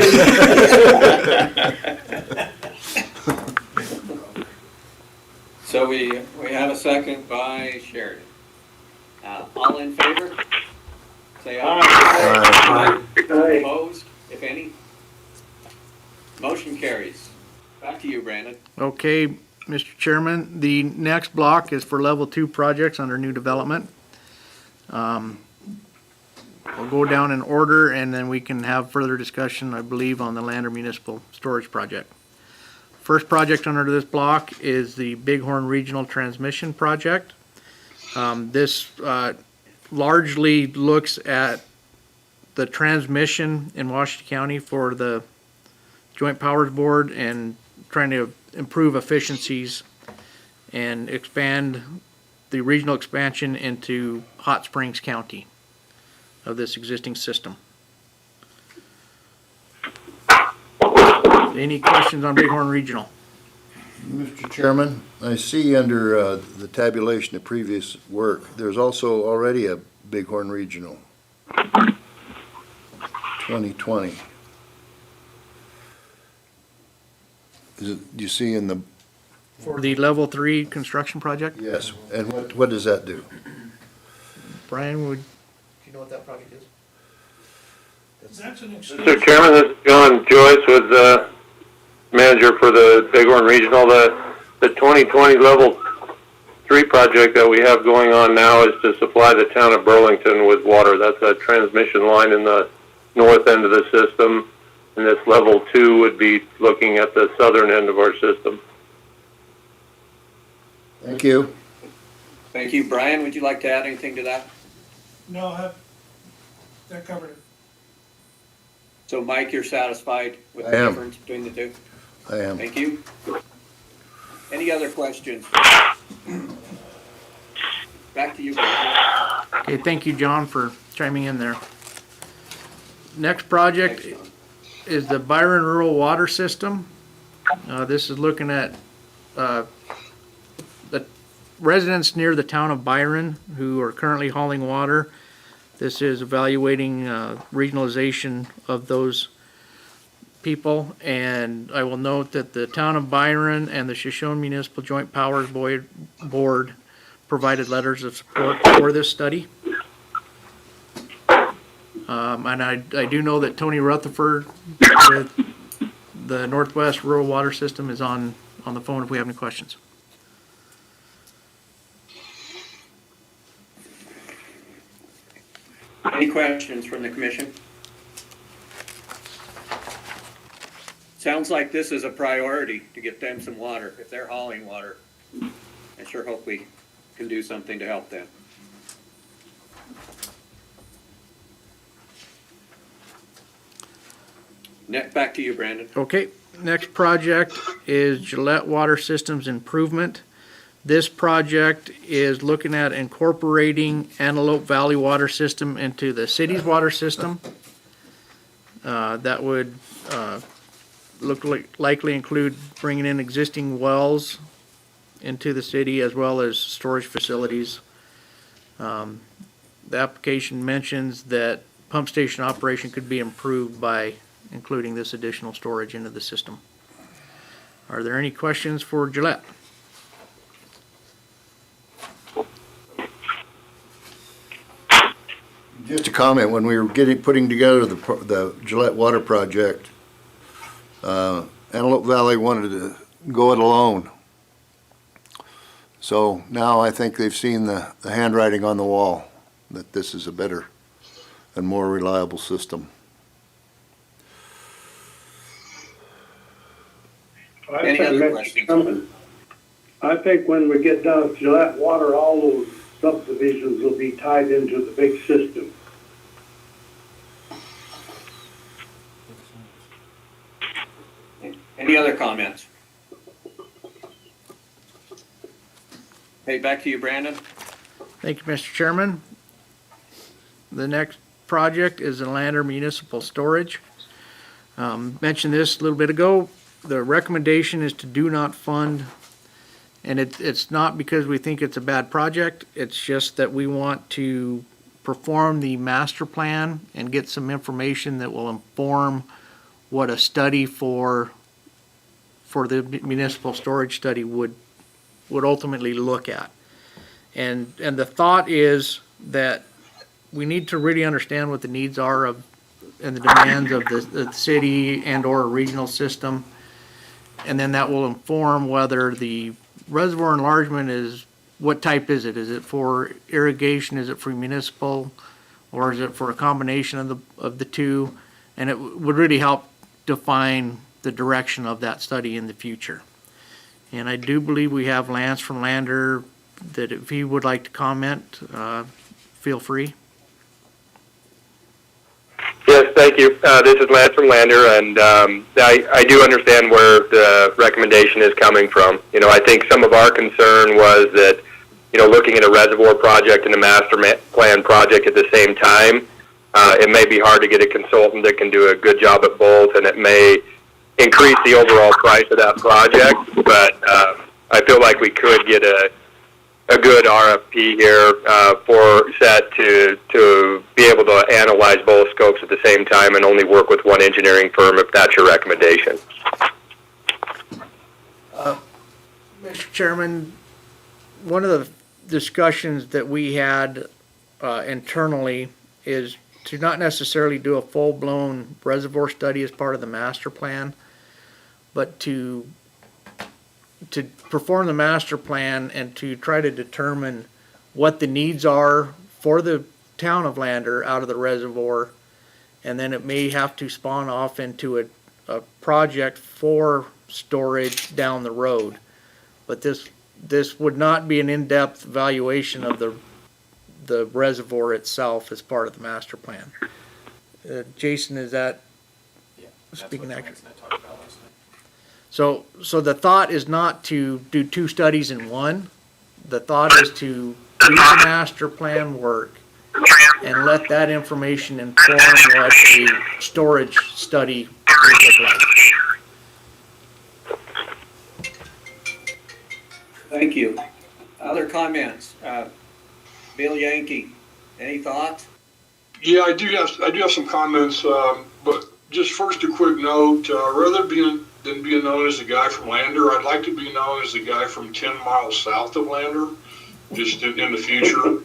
[SPEAKER 13] So we have a second by Sheridan. All in favor? Say aye. Opposed, if any? Motion carries. Back to you, Brandon.
[SPEAKER 1] Okay, Mr. Chairman, the next block is for level 2 projects under new development. We'll go down in order and then we can have further discussion, I believe, on the Lander Municipal Storage Project. First project under this block is the Bighorn Regional Transmission Project. This largely looks at the transmission in Washington County for the Joint Powers Board and trying to improve efficiencies and expand the regional expansion into Hot Springs County of this existing system. Any questions on Bighorn Regional?
[SPEAKER 2] Mr. Chairman, I see under the tabulation of previous work, there's also already a Bighorn Regional 2020. Is it, do you see in the?
[SPEAKER 1] For the level 3 construction project?
[SPEAKER 2] Yes, and what does that do?
[SPEAKER 1] Brian, do you know what that project is?
[SPEAKER 7] That's an extension.
[SPEAKER 18] Mr. Chairman, this is John Joyce with the manager for the Bighorn Regional. The 2020 level 3 project that we have going on now is to supply the town of Burlington with water. That's a transmission line in the north end of the system. And this level 2 would be looking at the southern end of our system.
[SPEAKER 2] Thank you.
[SPEAKER 13] Thank you. Brian, would you like to add anything to that?
[SPEAKER 7] No, that covered it.
[SPEAKER 13] So Mike, you're satisfied with
[SPEAKER 2] I
[SPEAKER 13] the
[SPEAKER 2] am.
[SPEAKER 13] difference between the two?
[SPEAKER 2] I am.
[SPEAKER 13] Thank you. Any other questions? Back to you, Brian.
[SPEAKER 1] Okay, thank you, John, for chiming in there. Next project is the Byron Rural Water System. This is looking at the residents near the town of Byron who are currently hauling water. This is evaluating regionalization of those people, and I will note that the town of Byron and the Shoshone Municipal Joint Powers Board provided letters of support for this study. And I do know that Tony Rutherford with the Northwest Rural Water System is on the phone if we have any questions.
[SPEAKER 13] Any questions from the commission? Sounds like this is a priority to get them some water. If they're hauling water, I sure hope we can do something to help them. Back to you, Brandon.
[SPEAKER 1] Okay, next project is Gillette Water Systems Improvement. This project is looking at incorporating Antelope Valley Water System into the city's water system. That would likely include bringing in existing wells into the city as well as storage facilities. The application mentions that pump station operation could be improved by including this additional storage into the system. Are there any questions for Gillette?
[SPEAKER 2] Just a comment, when we were putting together the Gillette Water Project, Antelope Valley wanted to go it alone. So now I think they've seen the handwriting on the wall, that this is a better and more reliable system.
[SPEAKER 13] Any
[SPEAKER 17] said,
[SPEAKER 13] other
[SPEAKER 17] Mr.
[SPEAKER 13] questions?
[SPEAKER 17] Chairman, I think when we get down to Gillette Water, all those subdivisions will be tied into the big system.
[SPEAKER 13] Any other comments? Hey, back to you, Brandon.
[SPEAKER 1] Thank you, Mr. Chairman. The next project is the Lander Municipal Storage. Mentioned this a little bit ago. The recommendation is to do not fund, and it's not because we think it's a bad project. It's just that we want to perform the master plan and get some information that will inform what a study for the municipal storage study would ultimately look at. And the thought is that we need to really understand what the needs are of and the demands of the city and or regional system. And then that will inform whether the reservoir enlargement is, what type is it? Is it for irrigation? Is it for municipal? Or is it for a combination of the two? And it would really help define the direction of that study in the future. And I do believe we have Lance from Lander that if he would like to comment, feel free.
[SPEAKER 18] Yes, thank you. This is Lance from Lander, and I do understand where the recommendation is coming from. You know, I think some of our concern was that, you know, looking at a reservoir project and a master plan project at the same time, it may be hard to get a consultant that can do a good job at both, and it may increase the overall price of that project. But I feel like we could get a good RFP here for set to be able to analyze both scopes at the same time and only work with one engineering firm if that's your recommendation.
[SPEAKER 1] Mr. Chairman, one of the discussions that we had internally is to not necessarily do a full-blown reservoir study as part of the master plan, but to perform the master plan and to try to determine what the needs are for the town of Lander out of the reservoir. And then it may have to spawn off into a project for storage down the road. But this would not be an in-depth evaluation of the reservoir itself as part of the master plan. Jason, is that speaking accurately? So the thought is not to do two studies in one. The thought is to do the master plan work and let that information inform what a storage study would look like.
[SPEAKER 13] Thank you. Other comments? Bill Yankee, any thoughts?
[SPEAKER 16] Yeah, I do have some comments, but just first a quick note, rather than being known as the guy from Lander, I'd like to be known as the guy from 10 miles south of Lander, just in the future.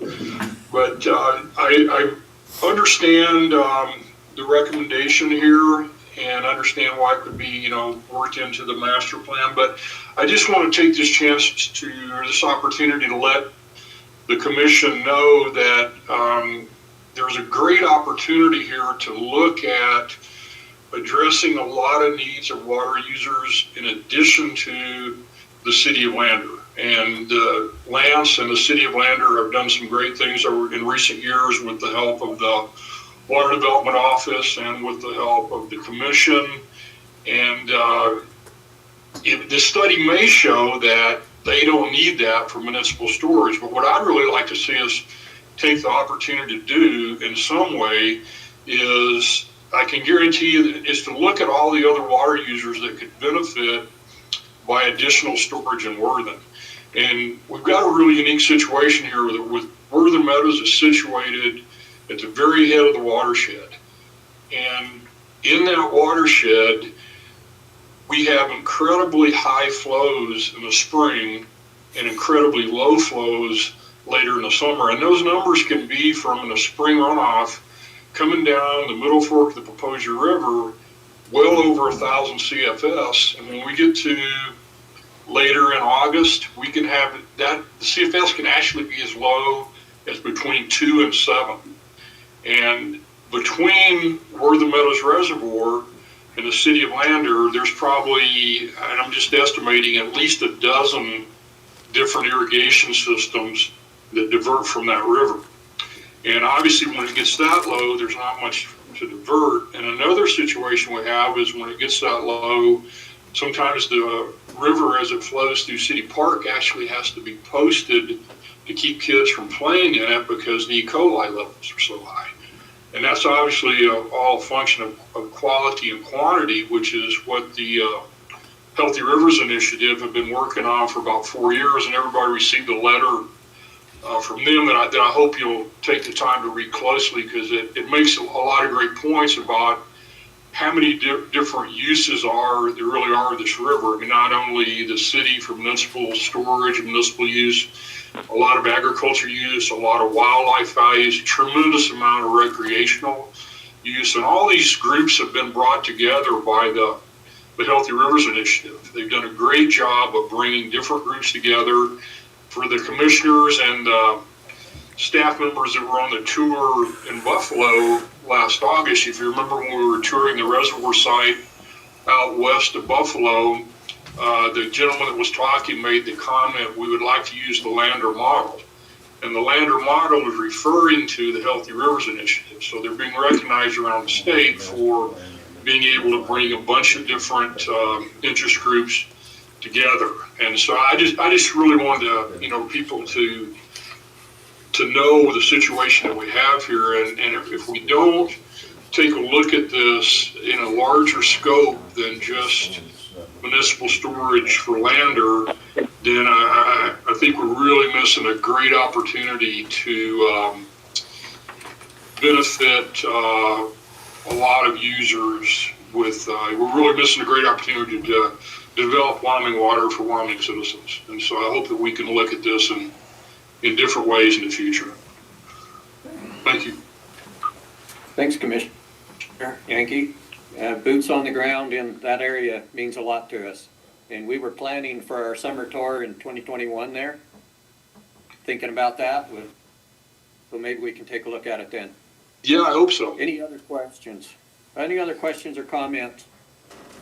[SPEAKER 16] But I understand the recommendation here and understand why it could be, you know, worked into the master plan. But I just want to take this opportunity to let the commission know that there's a great opportunity here to look at addressing a lot of needs of water users in addition to the city of Lander. And Lance and the city of Lander have done some great things in recent years with the help of the Water Development Office and with the help of the commission. And the study may show that they don't need that for municipal storage. But what I'd really like to see us take the opportunity to do in some way is, I can guarantee you, is to look at all the other water users that could benefit by additional storage in Worthen. And we've got a really unique situation here with Worthen Meadows is situated at the very head of the watershed. And in that watershed, we have incredibly high flows in the spring and incredibly low flows later in the summer. And those numbers can be from in the spring runoff coming down the middle fork of the Paposia River, well over 1,000 CFS. And when we get to later in August, we can have that, the CFS can actually be as low as between 2 and 7. And between Worthen Meadows Reservoir in the city of Lander, there's probably, and I'm just estimating, at least a dozen different irrigation systems that divert from that river. And obviously when it gets that low, there's not much to divert. And another situation we have is when it gets that low, sometimes the river as it flows through City Park actually has to be posted to keep kids from playing in it because the E. coli levels are so high. And that's obviously all a function of quality and quantity, which is what the Healthy Rivers Initiative have been working on for about 4 years, and everybody received a letter from them that I hope you'll take the time to read closely, because it makes a lot of great points about how many different uses there really are of this river. I mean, not only the city for municipal storage, municipal use, a lot of agriculture use, a lot of wildlife values, a tremendous amount of recreational use, and all these groups have been brought together by the Healthy Rivers Initiative. They've done a great job of bringing different groups together. For the commissioners and staff members that were on the tour in Buffalo last August, if you remember when we were touring the reservoir site out west of Buffalo, the gentleman that was talking made the comment, we would like to use the Lander model. And the Lander model was referring to the Healthy Rivers Initiative. So they're being recognized around the state for being able to bring a bunch of different interest groups together. And so I just really wanted people to know the situation that we have here. And if we don't take a look at this in a larger scope than just municipal storage for Lander, then I think we're really missing a great opportunity to benefit a lot of users with, we're really missing a great opportunity to develop Wyoming water for Wyoming citizens. And so I hope that we can look at this in different ways in the future. Thank you.
[SPEAKER 13] Thanks, Commissioner Yankee. Boots on the ground in that area means a lot to us. And we were planning for our summer tour in 2021 there, thinking about that. So maybe we can take a look at it then.
[SPEAKER 16] Yeah, I hope so.
[SPEAKER 13] Any other questions? Any other questions or comments?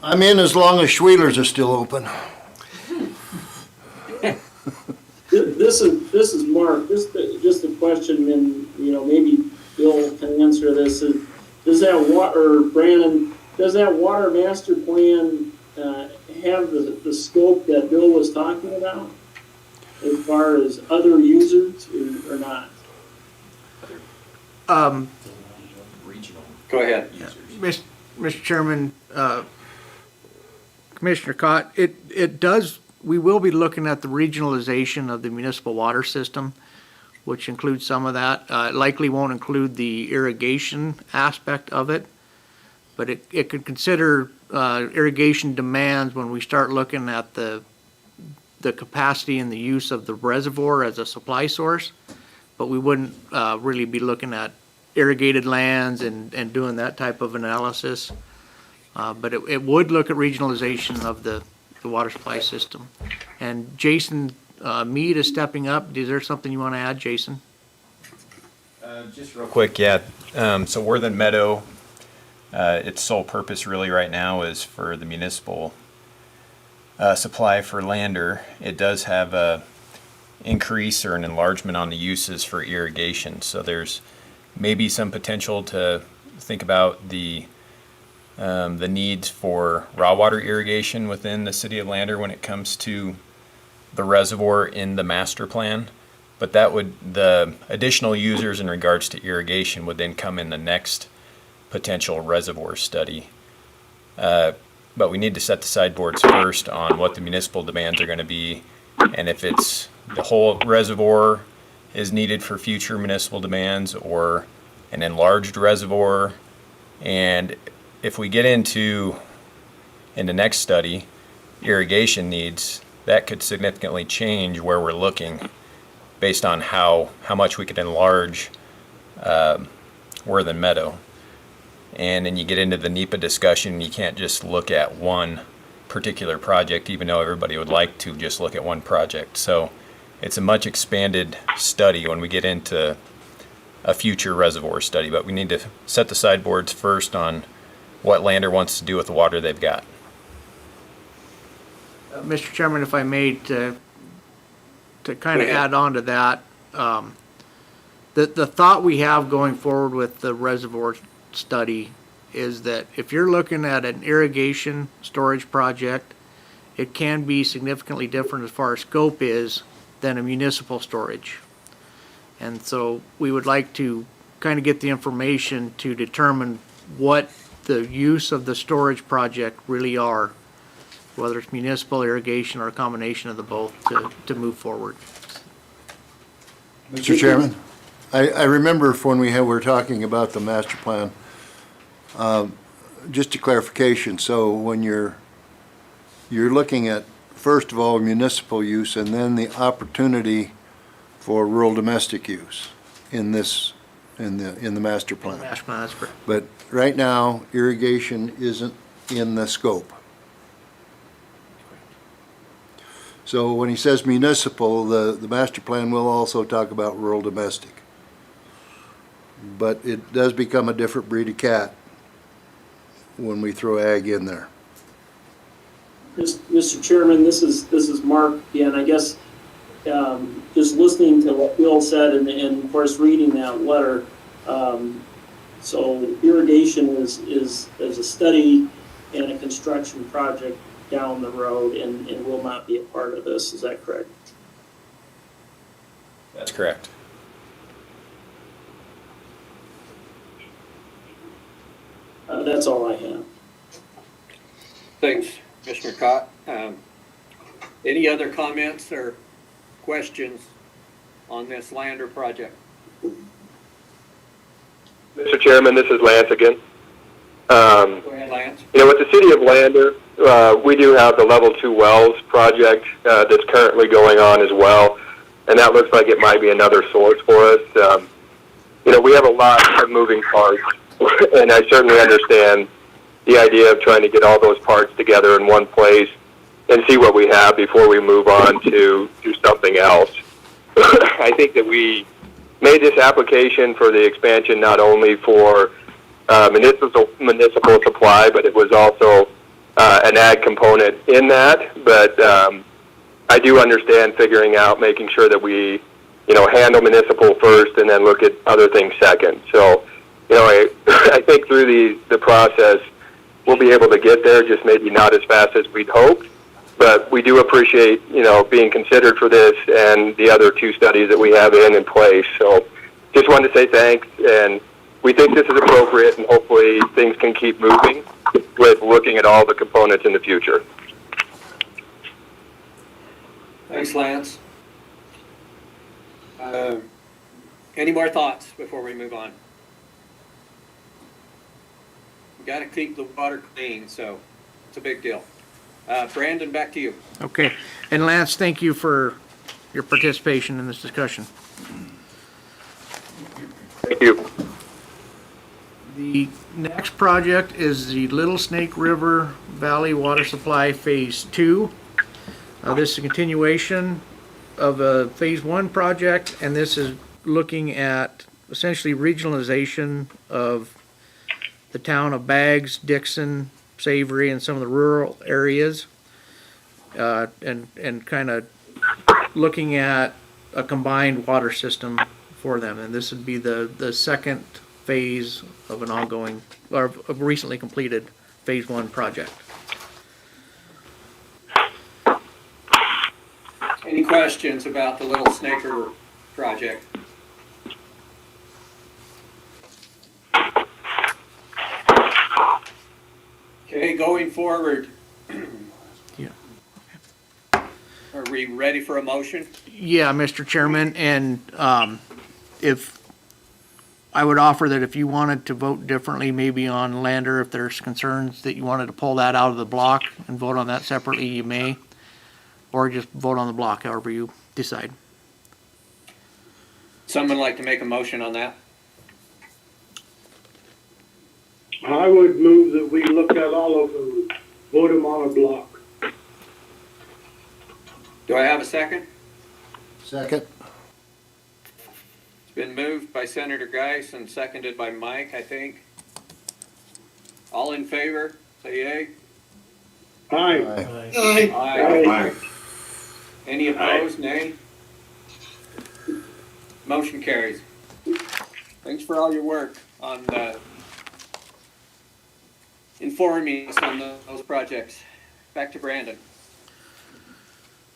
[SPEAKER 2] I'm in as long as Schwelers is still open.
[SPEAKER 19] This is Mark. Just a question, and maybe Bill can answer this. Does that water, Brandon? Does that water master plan have the scope that Bill was talking about, as far as other users, or not?
[SPEAKER 13] Go ahead.
[SPEAKER 1] Mr. Chairman, Commissioner Cott, it does, we will be looking at the regionalization of the municipal water system, which includes some of that. It likely won't include the irrigation aspect of it, but it could consider irrigation demands when we start looking at the capacity and the use of the reservoir as a supply source, but we wouldn't really be looking at irrigated lands and doing that type of analysis. But it would look at regionalization of the water supply system. And Jason Mead is stepping up. Is there something you want to add, Jason?
[SPEAKER 20] Just real quick, yeah. So Worthen Meadow, its sole purpose really right now is for the municipal supply for Lander. It does have a increase or an enlargement on the uses for irrigation. So there's maybe some potential to think about the needs for raw water irrigation within the city of Lander when it comes to the reservoir in the master plan. But the additional users in regards to irrigation would then come in the next potential reservoir study. But we need to set the sideboards first on what the municipal demands are going to be, and if it's the whole reservoir is needed for future municipal demands or an enlarged reservoir. And if we get into, in the next study, irrigation needs, that could significantly change where we're looking based on how much we could enlarge Worthen Meadow. And then you get into the NEPA discussion, you can't just look at one particular project, even though everybody would like to just look at one project. So it's a much expanded study when we get into a future reservoir study, but we need to set the sideboards first on what Lander wants to do with the water they've got.
[SPEAKER 1] Mr. Chairman, if I may, to kind of
[SPEAKER 13] Go ahead.
[SPEAKER 1] add on to that, the thought we have going forward with the reservoir study is that if you're looking at an irrigation storage project, it can be significantly different as far as scope is than a municipal storage. And so we would like to kind of get the information to determine what the use of the storage project really are, whether it's municipal, irrigation, or a combination of the both to move forward.
[SPEAKER 2] Mr. Chairman, I remember when we were talking about the master plan, just a clarification, so when you're looking at, first of all, municipal use and then the opportunity for rural domestic use in this, in the master plan.
[SPEAKER 1] Master plan, that's correct.
[SPEAKER 2] But right now, irrigation isn't in the scope. So when he says municipal, the master plan will also talk about rural domestic. But it does become a different breed of cat when we throw ag in there.
[SPEAKER 19] Mr. Chairman, this is Mark again. I guess just listening to what Bill said and of course reading that letter. So irrigation is a study and a construction project down the road and will not be a part of this. Is that correct?
[SPEAKER 20] That's correct.
[SPEAKER 19] That's all I have.
[SPEAKER 13] Thanks, Commissioner Cott. Any other comments or questions on this Lander project?
[SPEAKER 18] Mr. Chairman, this is Lance again.
[SPEAKER 13] Go ahead, Lance.
[SPEAKER 18] You know, with the city of Lander, we do have the level 2 wells project that's currently going on as well, and that looks like it might be another source for us. You know, we have a lot of moving parts, and I certainly understand the idea of trying to get all those parts together in one place and see what we have before we move on to do something else. I think that we made this application for the expansion not only for municipal supply, but it was also an ag component in that. But I do understand figuring out, making sure that we, handle municipal first and then look at other things second. So, I think through the process, we'll be able to get there, just maybe not as fast as we'd hoped. But we do appreciate, being considered for this and the other 2 studies that we have in place. So just wanted to say thanks, and we think this is appropriate, and hopefully things can keep moving with looking at all the components in the future.
[SPEAKER 13] Thanks, Lance. Any more thoughts before we move on? We got to keep the water clean, so it's a big deal. Brandon, back to you.
[SPEAKER 1] Okay, and Lance, thank you for your participation in this discussion.
[SPEAKER 18] Thank you.
[SPEAKER 1] The next project is the Little Snake River Valley Water Supply Phase 2. This is a continuation of a Phase 1 project, and this is looking at essentially regionalization of the town of Baggs, Dixon, Savory, and some of the rural areas, and kind of looking at a combined water system for them. And this would be the second phase of an ongoing, or a recently completed Phase 1 project.
[SPEAKER 13] Any questions about the Little Snake River project? Okay, going forward.
[SPEAKER 1] Yeah.
[SPEAKER 13] Are we ready for a motion?
[SPEAKER 1] Yeah, Mr. Chairman, and if I would offer that if you wanted to vote differently, maybe on Lander, if there's concerns that you wanted to pull that out of the block and vote on that separately, you may, or just vote on the block, however you decide.
[SPEAKER 13] Someone like to make a motion on that?
[SPEAKER 17] I would move that we look at all of them, vote them on a block.
[SPEAKER 13] Do I have a second?
[SPEAKER 2] Second.
[SPEAKER 13] It's been moved by Senator Geis and seconded by Mike, I think. All in favor, say yea.
[SPEAKER 17] Aye.
[SPEAKER 13] Aye. Any opposed, nay? Motion carries. Thanks for all your work on informing us on those projects. Back to Brandon.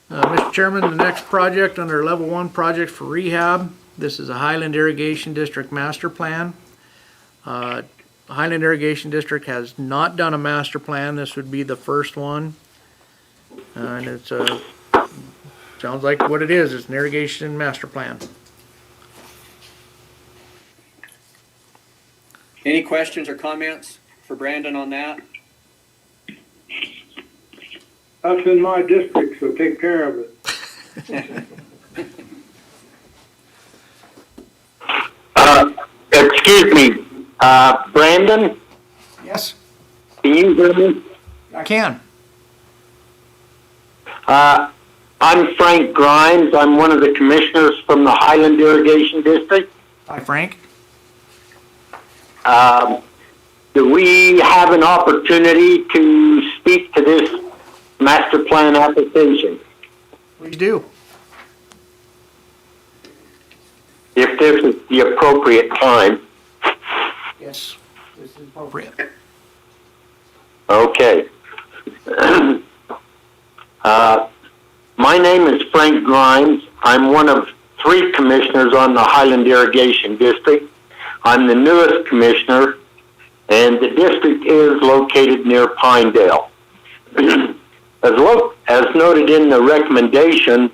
[SPEAKER 1] Mr. Chairman, the next project under level 1 project for rehab, this is a Highland Irrigation District master plan. Highland Irrigation District has not done a master plan. This would be the first one. And it's sounds like what it is. It's an irrigation master plan.
[SPEAKER 13] Any questions or comments for Brandon on that?
[SPEAKER 17] That's in my district, so take care of it.
[SPEAKER 11] Excuse me, Brandon,
[SPEAKER 1] Yes,
[SPEAKER 11] can you hear me?
[SPEAKER 1] I can.
[SPEAKER 11] I'm Frank Grimes. I'm one of the commissioners from the Highland Irrigation District.
[SPEAKER 1] Hi, Frank.
[SPEAKER 11] Do we have an opportunity to speak to this master plan application?
[SPEAKER 1] Please do.
[SPEAKER 11] If this is the appropriate time.
[SPEAKER 1] Yes, this is appropriate.
[SPEAKER 11] Okay. My name is Frank Grimes. I'm one of 3 commissioners on the Highland Irrigation District. I'm the newest commissioner, and the district is located near Pinedale. As noted in the recommendation,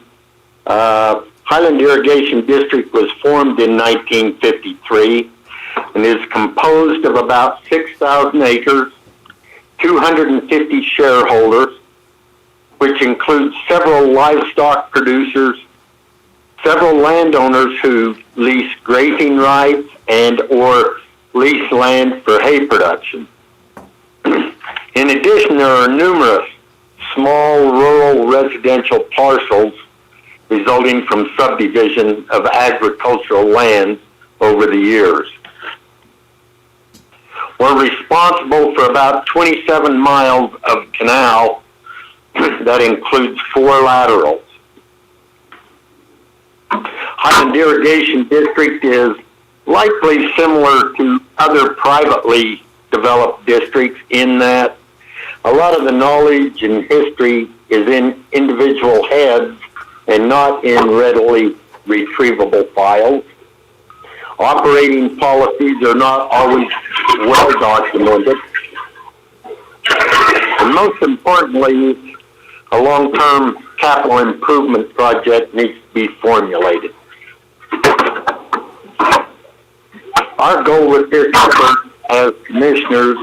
[SPEAKER 11] Highland Irrigation District was formed in 1953 and is composed of about 6,000 acres, 250 shareholders, which includes several livestock producers, several landowners who lease grazing rights and or lease land for hay production. In addition, there are numerous small rural residential parcels resulting from subdivision of agricultural lands over the years. We're responsible for about 27 miles of canal that includes 4 laterals. Highland Irrigation District is likely similar to other privately developed districts in that a lot of the knowledge and history is in individual heads and not in readily retrievable files. Operating policies are not always well documented. And most importantly, a long-term capital improvement project needs to be formulated. Our goal with this effort as commissioners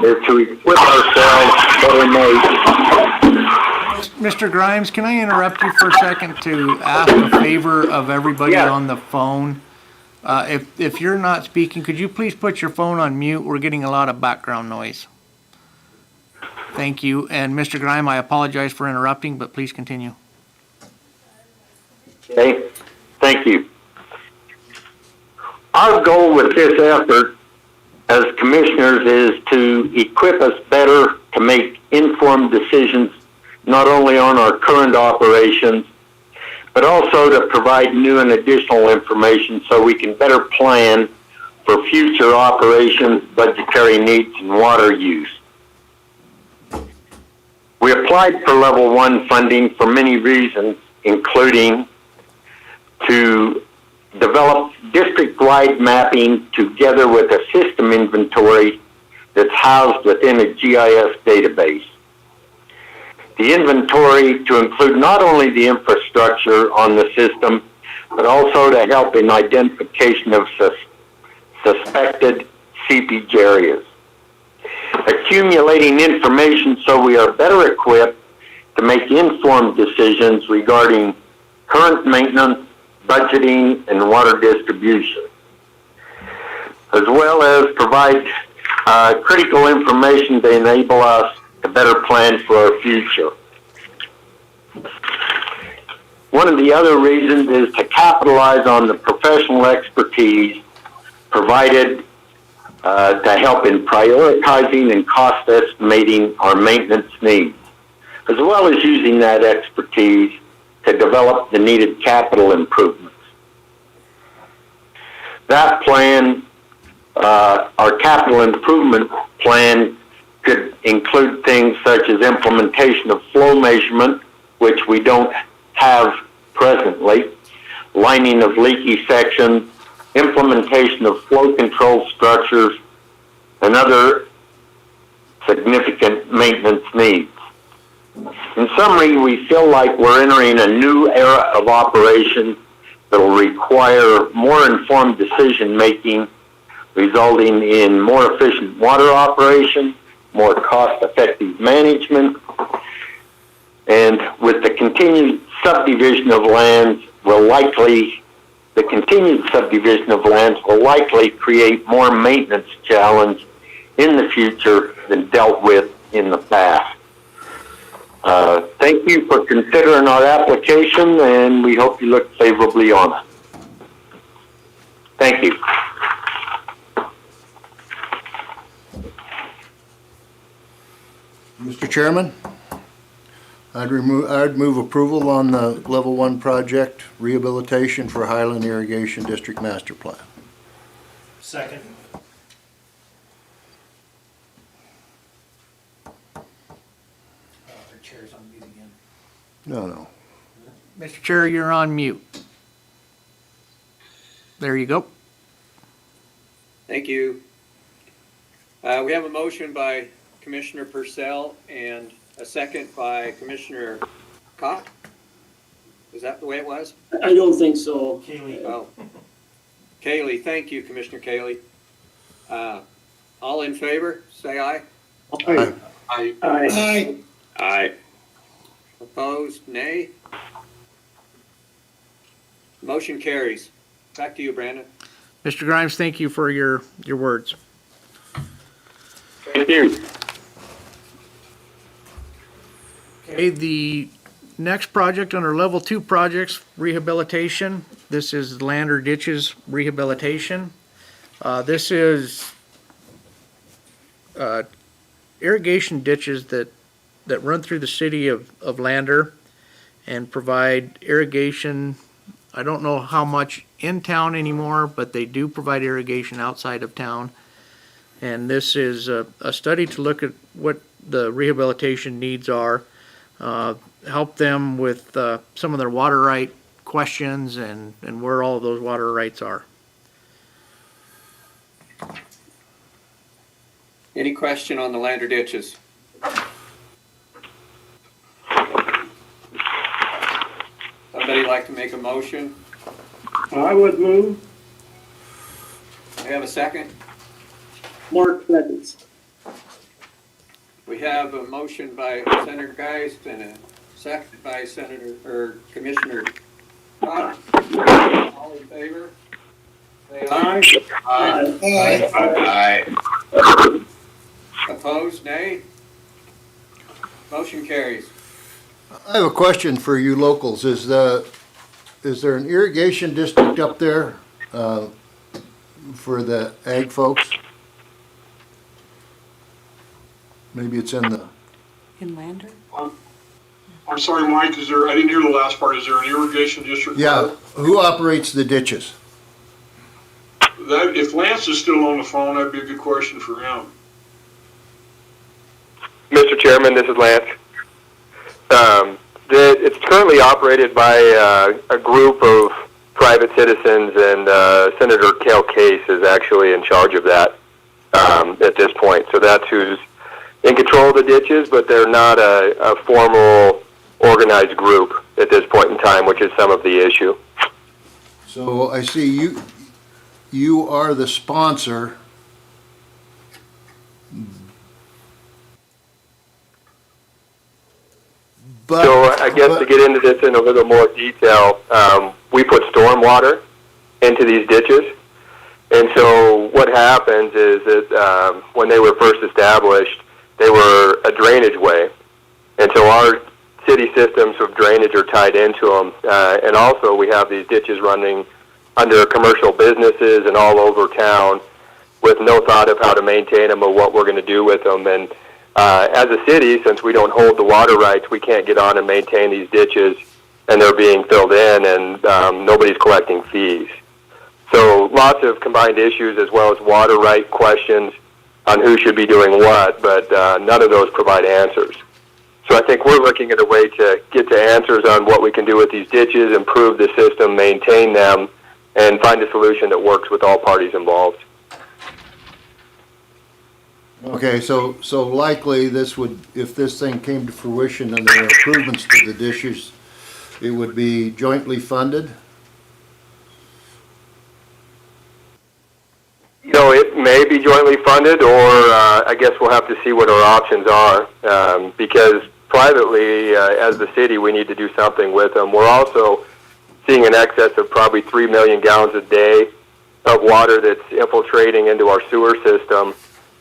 [SPEAKER 11] is to equip ourselves better made.
[SPEAKER 1] Mr. Grimes, can I interrupt you for a second to ask a favor of everybody on the phone? If you're not speaking, could you please put your phone on mute? We're getting a lot of background noise. Thank you. And Mr. Grimes, I apologize for interrupting, but please continue.
[SPEAKER 11] Okay, thank you. Our goal with this effort as commissioners is to equip us better to make informed decisions not only on our current operations, but also to provide new and additional information so we can better plan for future operations, budgetary needs, and water use. We applied for level 1 funding for many reasons, including to develop district-wide mapping together with a system inventory that's housed within a GIS database. The inventory to include not only the infrastructure on the system, but also to help in identification of suspected seepage areas. Accumulating information so we are better equipped to make informed decisions regarding current maintenance, budgeting, and water distribution, as well as provide critical information to enable us to better plan for our future. One of the other reasons is to capitalize on the professional expertise provided to help in prioritizing and cost estimating our maintenance needs, as well as using that expertise to develop the needed capital improvements. That plan, our capital improvement plan, could include things such as implementation of flow measurement, which we don't have presently, lining of leaky sections, implementation of flow control structures, and other significant maintenance needs. In summary, we feel like we're entering a new era of operation that will require more informed decision-making, resulting in more efficient water operation, more cost-effective management, and with the continued subdivision of lands the continued subdivision of lands will likely create more maintenance challenge in the future than dealt with in the past. Thank you for considering our application, and we hope you look favorably on it. Thank you.
[SPEAKER 2] Mr. Chairman, I'd move approval on the Level 1 project rehabilitation for Highland Irrigation District Master Plan.
[SPEAKER 4] Second. Our chair's on mute again.
[SPEAKER 2] No.
[SPEAKER 1] Mr. Chair, you're on mute. There you go.
[SPEAKER 13] Thank you. We have a motion by Commissioner Purcell and a second by Commissioner Koch. Is that the way it was?
[SPEAKER 19] I don't think so.
[SPEAKER 4] Kaylee.
[SPEAKER 13] Oh. Kaylee, thank you, Commissioner Kaylee. All in favor, say aye.
[SPEAKER 17] Aye.
[SPEAKER 16] I,
[SPEAKER 6] Aye.
[SPEAKER 14] Aye.
[SPEAKER 13] Opposed, nay. Motion carries. Back to you, Brandon.
[SPEAKER 1] Mr. Grimes, thank you for your words.
[SPEAKER 11] Thank you.
[SPEAKER 1] Okay, the next project under Level 2 projects, rehabilitation. This is Lander Ditches rehabilitation. This is irrigation ditches that run through the city of Lander and provide irrigation. I don't know how much in town anymore, but they do provide irrigation outside of town. And this is a study to look at what the rehabilitation needs are, help them with some of their water right questions and where all of those water rights are.
[SPEAKER 13] Any question on the Lander ditches? Somebody like to make a motion?
[SPEAKER 17] I would move.
[SPEAKER 13] We have a second?
[SPEAKER 19] Mark seconds.
[SPEAKER 13] We have a motion by Senator Geist and a second by Commissioner Koch. All in favor? Say aye.
[SPEAKER 6] Aye.
[SPEAKER 14] Aye.
[SPEAKER 13] Opposed, nay? Motion carries.
[SPEAKER 2] I have a question for you locals. Is there an irrigation district up there for the ag folks? Maybe it's in the...
[SPEAKER 15] In Lander?
[SPEAKER 16] I'm sorry, Mike, I didn't hear the last part. Is there an irrigation district?
[SPEAKER 2] Yeah, who operates the ditches?
[SPEAKER 16] If Lance is still on the phone, that'd be a good question for him.
[SPEAKER 18] Mr. Chairman, this is Lance. It's currently operated by a group of private citizens, and Senator Cale Case is actually in charge of that at this point. So that's who's in control of the ditches, but they're not a formal organized group at this point in time, which is some of the issue.
[SPEAKER 2] So I see you are the sponsor. But,
[SPEAKER 18] so I guess to get into this in a little more detail, we put stormwater into these ditches. And so what happens is that when they were first established, they were a drainage way. And so our city systems of drainage are tied into them. And also we have these ditches running under commercial businesses and all over town with no thought of how to maintain them or what we're going to do with them. And as a city, since we don't hold the water rights, we can't get on and maintain these ditches, and they're being filled in, and nobody's collecting fees. So lots of combined issues as well as water right questions on who should be doing what, but none of those provide answers. So I think we're looking at a way to get to answers on what we can do with these ditches, improve the system, maintain them, and find a solution that works with all parties involved.
[SPEAKER 2] Okay, so likely this would, if this thing came to fruition and there are improvements to the dishes, it would be jointly funded?
[SPEAKER 18] You know, it may be jointly funded, or I guess we'll have to see what our options are, because privately, as the city, we need to do something with them. We're also seeing an excess of probably 3 million gallons a day of water that's infiltrating into our sewer system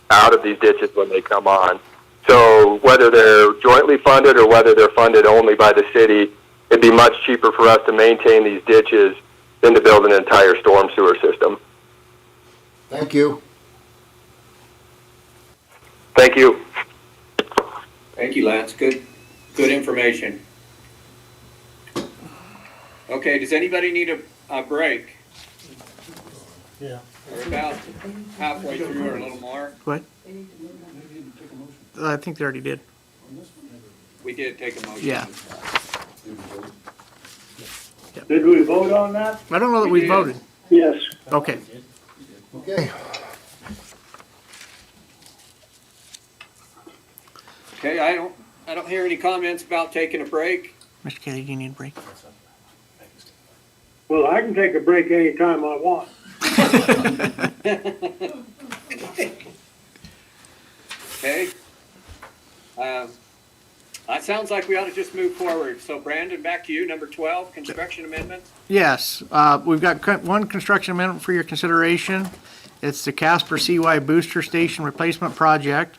[SPEAKER 18] out of these ditches when they come on. So whether they're jointly funded or whether they're funded only by the city, it'd be much cheaper for us to maintain these ditches than to build an entire storm sewer system.
[SPEAKER 2] Thank you.
[SPEAKER 18] Thank you.
[SPEAKER 13] Thank you, Lance. Good information. Okay, does anybody need a break?
[SPEAKER 7] Yeah.
[SPEAKER 13] We're about halfway through or a little more.
[SPEAKER 1] What? I think they already did.
[SPEAKER 13] We did take a motion.
[SPEAKER 1] Yeah.
[SPEAKER 17] Did we vote on that?
[SPEAKER 1] I don't know that we
[SPEAKER 13] did.
[SPEAKER 1] voted.
[SPEAKER 17] Yes.
[SPEAKER 1] Okay.
[SPEAKER 2] Okay.
[SPEAKER 13] Okay, I don't hear any comments about taking a break.
[SPEAKER 1] Mr. Kelly, do you need a break?
[SPEAKER 17] Well, I can take a break anytime I want.
[SPEAKER 13] Okay. That sounds like we ought to just move forward. So Brandon, back to you, number 12, construction amendments.
[SPEAKER 1] Yes, we've got one construction amendment for your consideration. It's the Casper CY Booster Station Replacement Project.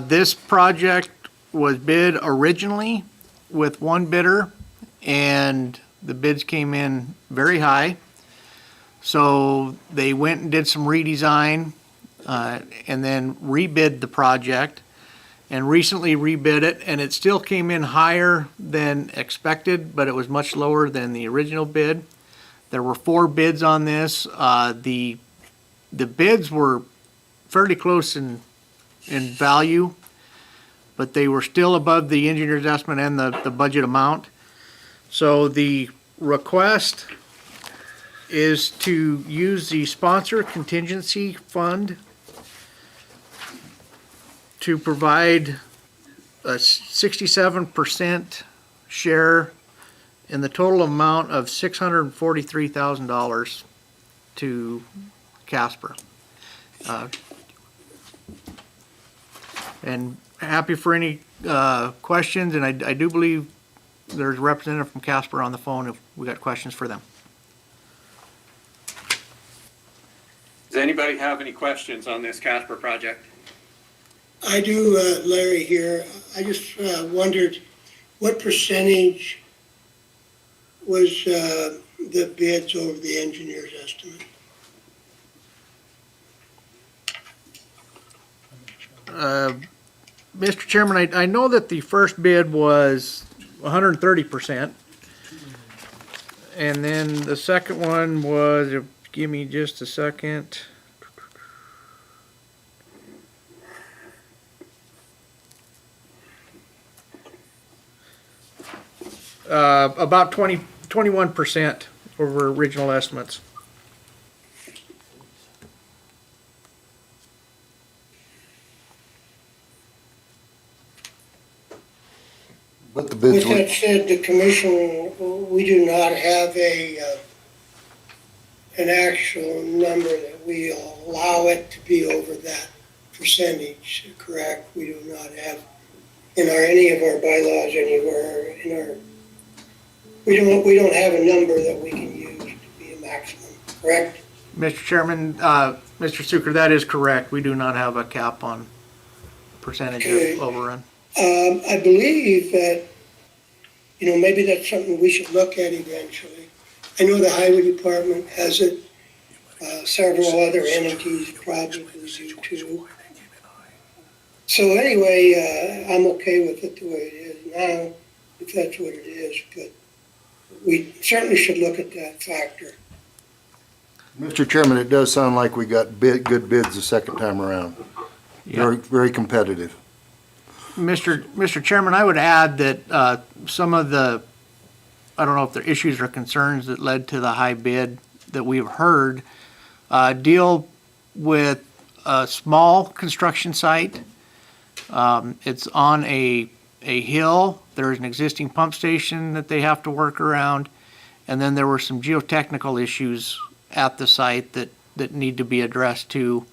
[SPEAKER 1] This project was bid originally with one bidder, and the bids came in very high. So they went and did some redesign, and then rebid the project, and recently rebid it, and it still came in higher than expected, but it was much lower than the original bid. There were 4 bids on this. The bids were fairly close in value, but they were still above the engineer's estimate and the budget amount. So the request is to use the sponsor contingency fund to provide a 67% share in the total amount of $643,000 to Casper. And happy for any questions, and I do believe there's a representative from Casper on the phone if we got questions for them.
[SPEAKER 13] Does anybody have any questions on this Casper project?
[SPEAKER 6] I do, Larry here. I just wondered what percentage was the bids over the engineer's estimate?
[SPEAKER 1] Mr. Chairman, I know that the first bid was 130%. And then the second one was, give me just a second. About 21% over original estimates.
[SPEAKER 2] But the bids
[SPEAKER 6] With
[SPEAKER 2] were,
[SPEAKER 6] that said, the commission, we do not have an actual number that we allow it to be over that percentage, correct? We do not have in any of our bylaws anywhere we don't have a number that we can use to be a maximum, correct?
[SPEAKER 1] Mr. Chairman, Mr. Sucre, that is correct. We do not have a cap on percentage
[SPEAKER 6] Okay.
[SPEAKER 1] of overrun.
[SPEAKER 6] I believe that, maybe that's something we should look at eventually. I know the highway department has it. Several other entities probably do too. So anyway, I'm okay with it the way it is now, if that's what it is, but we certainly should look at that factor.
[SPEAKER 2] Mr. Chairman, it does sound like we got good bids the second time around. Very, very competitive.
[SPEAKER 1] Mr. Chairman, I would add that some of the, I don't know if they're issues or concerns that led to the high bid that we've heard, deal with a small construction site. It's on a hill. There's an existing pump station that they have to work around. And then there were some geotechnical issues at the site that need to be addressed too.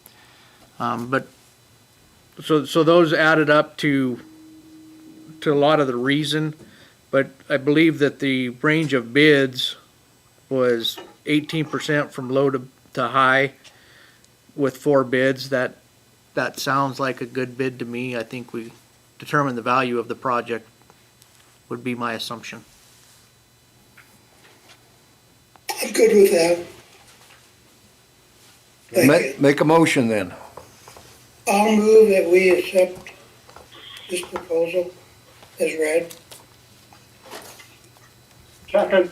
[SPEAKER 1] But so those added up to a lot of the reason. But I believe that the range of bids was 18% from low to high with 4 bids. That sounds like a good bid to me. I think we determined the value of the project would be my assumption.
[SPEAKER 6] I'm good with that.
[SPEAKER 2] Make a motion then.
[SPEAKER 6] I'll move that we accept this proposal as read.
[SPEAKER 19] Second.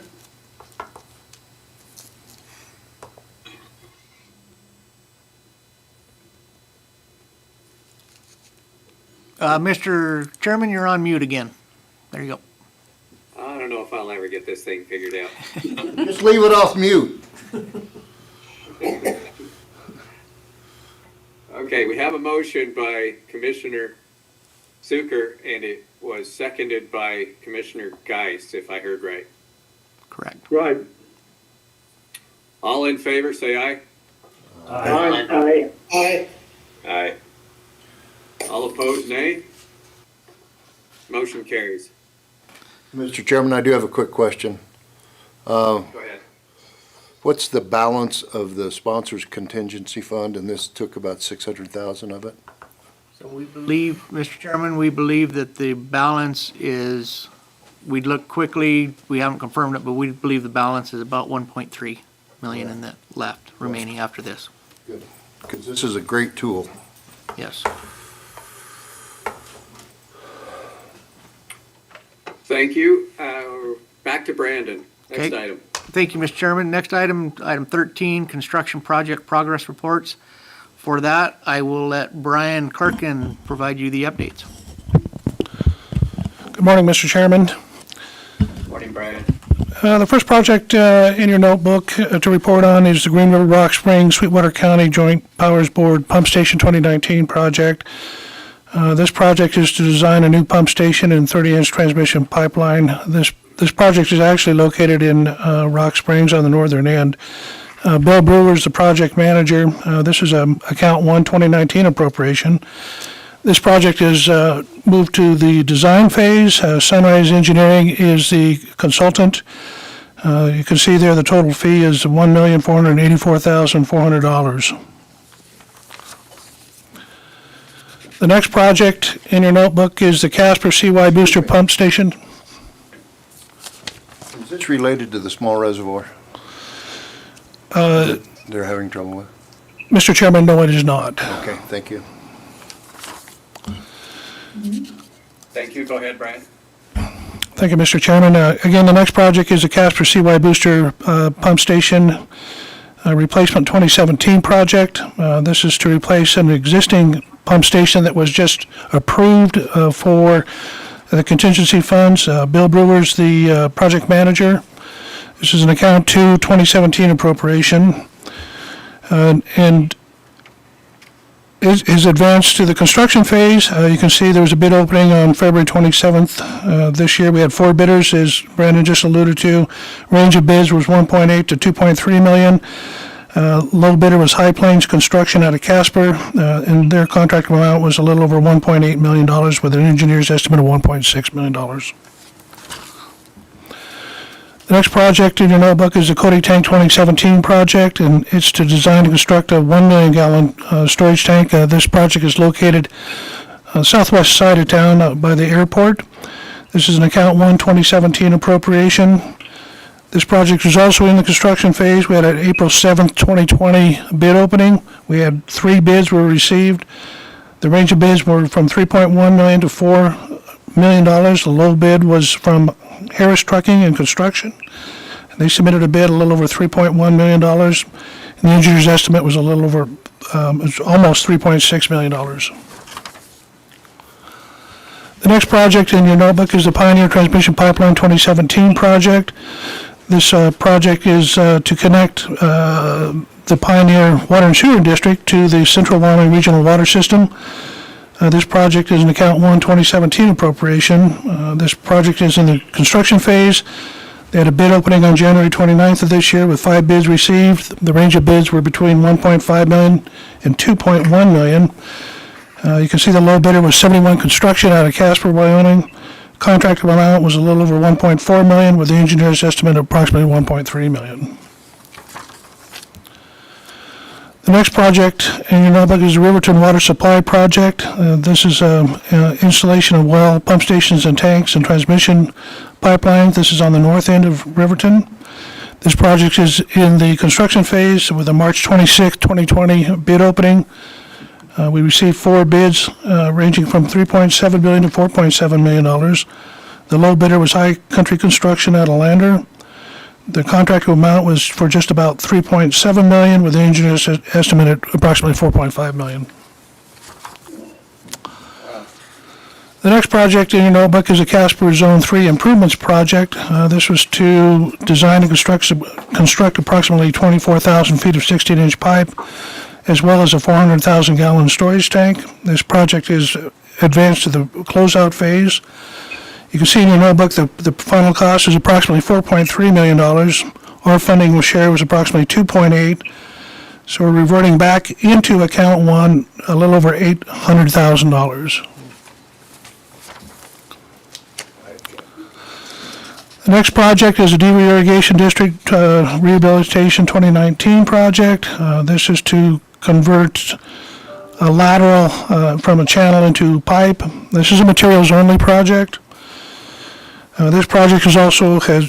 [SPEAKER 1] Mr. Chairman, you're on mute again. There you go.
[SPEAKER 13] I don't know if I'll ever get this thing figured out.
[SPEAKER 2] Just leave it off mute.
[SPEAKER 13] Okay, we have a motion by Commissioner Zucker, and it was seconded by Commissioner Geist, if I heard right.
[SPEAKER 1] Correct.
[SPEAKER 17] Right.
[SPEAKER 13] All in favor, say aye.
[SPEAKER 17] Aye.
[SPEAKER 6] Aye.
[SPEAKER 13] Aye. All opposed, nay. Motion carries.
[SPEAKER 2] Mr. Chairman, I do have a quick question.
[SPEAKER 13] Go ahead.
[SPEAKER 2] What's the balance of the sponsors contingency fund? And this took about 600,000 of it?
[SPEAKER 1] So we believe, Mr. Chairman, we believe that the balance is, we'd look quickly, we haven't confirmed it, but we believe the balance is about 1.3 million in that left remaining after this.
[SPEAKER 2] Good. Because this is a great tool.
[SPEAKER 1] Yes.
[SPEAKER 13] Thank you. Back to Brandon. Next
[SPEAKER 1] Okay.
[SPEAKER 13] item.
[SPEAKER 1] Thank you, Mr. Chairman. Next item, item 13, construction project progress reports. For that, I will let Brian Kirkin provide you the updates.
[SPEAKER 7] Good morning, Mr. Chairman.
[SPEAKER 13] Morning, Brian.
[SPEAKER 7] The first project in your notebook to report on is the Green River Rock Springs Sweetwater County Joint Powers Board Pump Station 2019 project. This project is to design a new pump station and 30-inch transmission pipeline. This project is actually located in Rock Springs on the northern end. Bill Brewer is the project manager. This is account 1 2019 appropriation. This project is moved to the design phase. Sunrise Engineering is the consultant. You can see there the total fee is $1,484,400. The next project in your notebook is the Casper CY Booster Pump Station.
[SPEAKER 2] Is this related to the small reservoir that they're having trouble with?
[SPEAKER 7] Mr. Chairman, no, it is not.
[SPEAKER 2] Okay, thank you.
[SPEAKER 13] Thank you. Go ahead, Brian.
[SPEAKER 7] Thank you, Mr. Chairman. Again, the next project is the Casper CY Booster Pump Station Replacement 2017 project. This is to replace an existing pump station that was just approved for the contingency funds. Bill Brewer's the project manager. This is an account 2 2017 appropriation. And is advanced to the construction phase. You can see there was a bid opening on February 27th this year. We had 4 bidders, as Brandon just alluded to. Range of bids was 1.8 to 2.3 million. Low bidder was High Plains Construction out of Casper, and their contract amount was a little over $1.8 million with an engineer's estimate of $1.6 million. The next project in your notebook is the Cody Tank 2017 project, and it's to design and construct a 1 million gallon storage tank. This project is located southwest side of town by the airport. This is an account 1 2017 appropriation. This project is also in the construction phase. We had an April 7th, 2020 bid opening. We had 3 bids were received. The range of bids were from $3.1 million to $4 million. The low bid was from Harris Trucking and Construction. They submitted a bid a little over $3.1 million, and the engineer's estimate was a little over, it's almost $3.6 million. The next project in your notebook is the Pioneer Transmission Pipeline 2017 project. This project is to connect the Pioneer Water and Sewer District to the Central Wyoming Regional Water System. This project is an Account 1 2017 appropriation. This project is in the construction phase. They had a bid opening on January 29th of this year with 5 bids received. The range of bids were between $1.5 million and $2.1 million. You can see the low bidder was 71 Construction out of Casper, Wyoming. Contract amount was a little over $1.4 million, with the engineer's estimate of approximately $1.3 million. The next project in your notebook is the Riverton Water Supply Project. This is installation of well, pump stations, and tanks and transmission pipeline. This is on the north end of Riverton. This project is in the construction phase with a March 26, 2020 bid opening. We received 4 bids ranging from $3.7 million to $4.7 million. The low bidder was High Country Construction out of Lander. The contract amount was for just about $3.7 million, with the engineer's estimate at approximately $4.5 million. The next project in your notebook is a Casper Zone 3 Improvements Project. This was to design and construct approximately 24,000 feet of 16-inch pipe, as well as a 400,000-gallon storage tank. This project is advanced to the closeout phase. You can see in your notebook the final cost is approximately $4.3 million. Our funding share was approximately $2.8 million. So we're reverting back into Account 1 a little over $800,000. The next project is a Dewey Irrigation District Rehabilitation 2019 project. This is to convert a lateral from a channel into pipe. This is a materials only project. This project has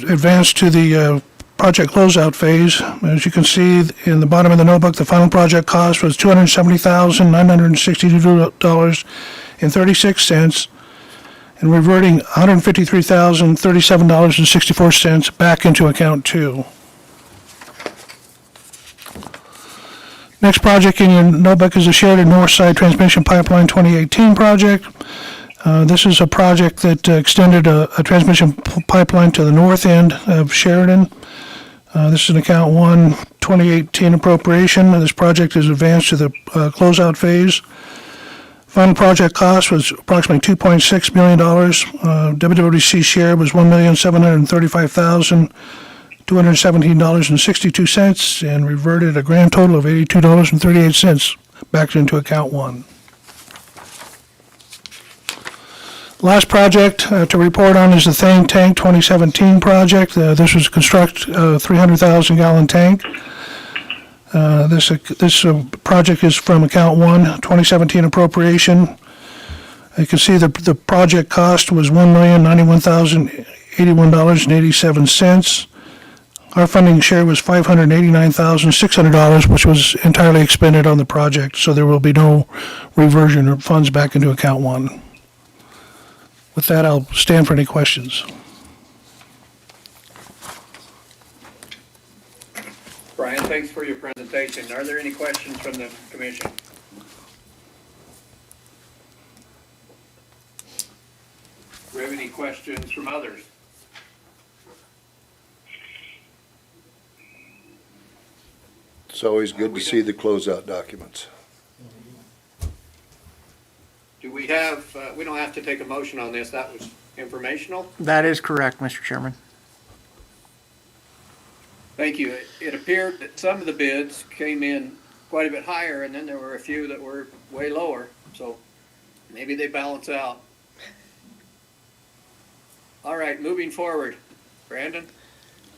[SPEAKER 7] advanced to the project closeout phase. As you can see in the bottom of the notebook, the final project cost was $270,962.36, and reverting $153,037.64 back into Account 2. Next project in your notebook is the Sheridan Northside Transmission Pipeline 2018 project. This is a project that extended a transmission pipeline to the north end of Sheridan. This is an Account 1 2018 appropriation. This project is advanced to the closeout phase. Final project cost was approximately $2.6 million. WWDC share was $1,735,217.62 and reverted a grand total of $82.38 back into Account 1. Last project to report on is the Thane Tank 2017 project. This was construct a 300,000-gallon tank. This project is from Account 1 2017 appropriation. You can see the project cost was $1,091,081.87. Our funding share was $589,600, which was entirely expended on the project, so there will be no reversion of funds back into Account 1. With that, I'll stand for any questions.
[SPEAKER 13] Brian, thanks for your presentation. Are there any questions from the commission? Do we have any questions from others?
[SPEAKER 2] It's always good to see the closeout documents.
[SPEAKER 13] Do we have, we don't have to take a motion on this, that was informational?
[SPEAKER 1] That is correct, Mr. Chairman.
[SPEAKER 13] Thank you. It appeared that some of the bids came in quite a bit higher, and then there were a few that were way lower, so maybe they balance out. All right, moving forward. Brandon?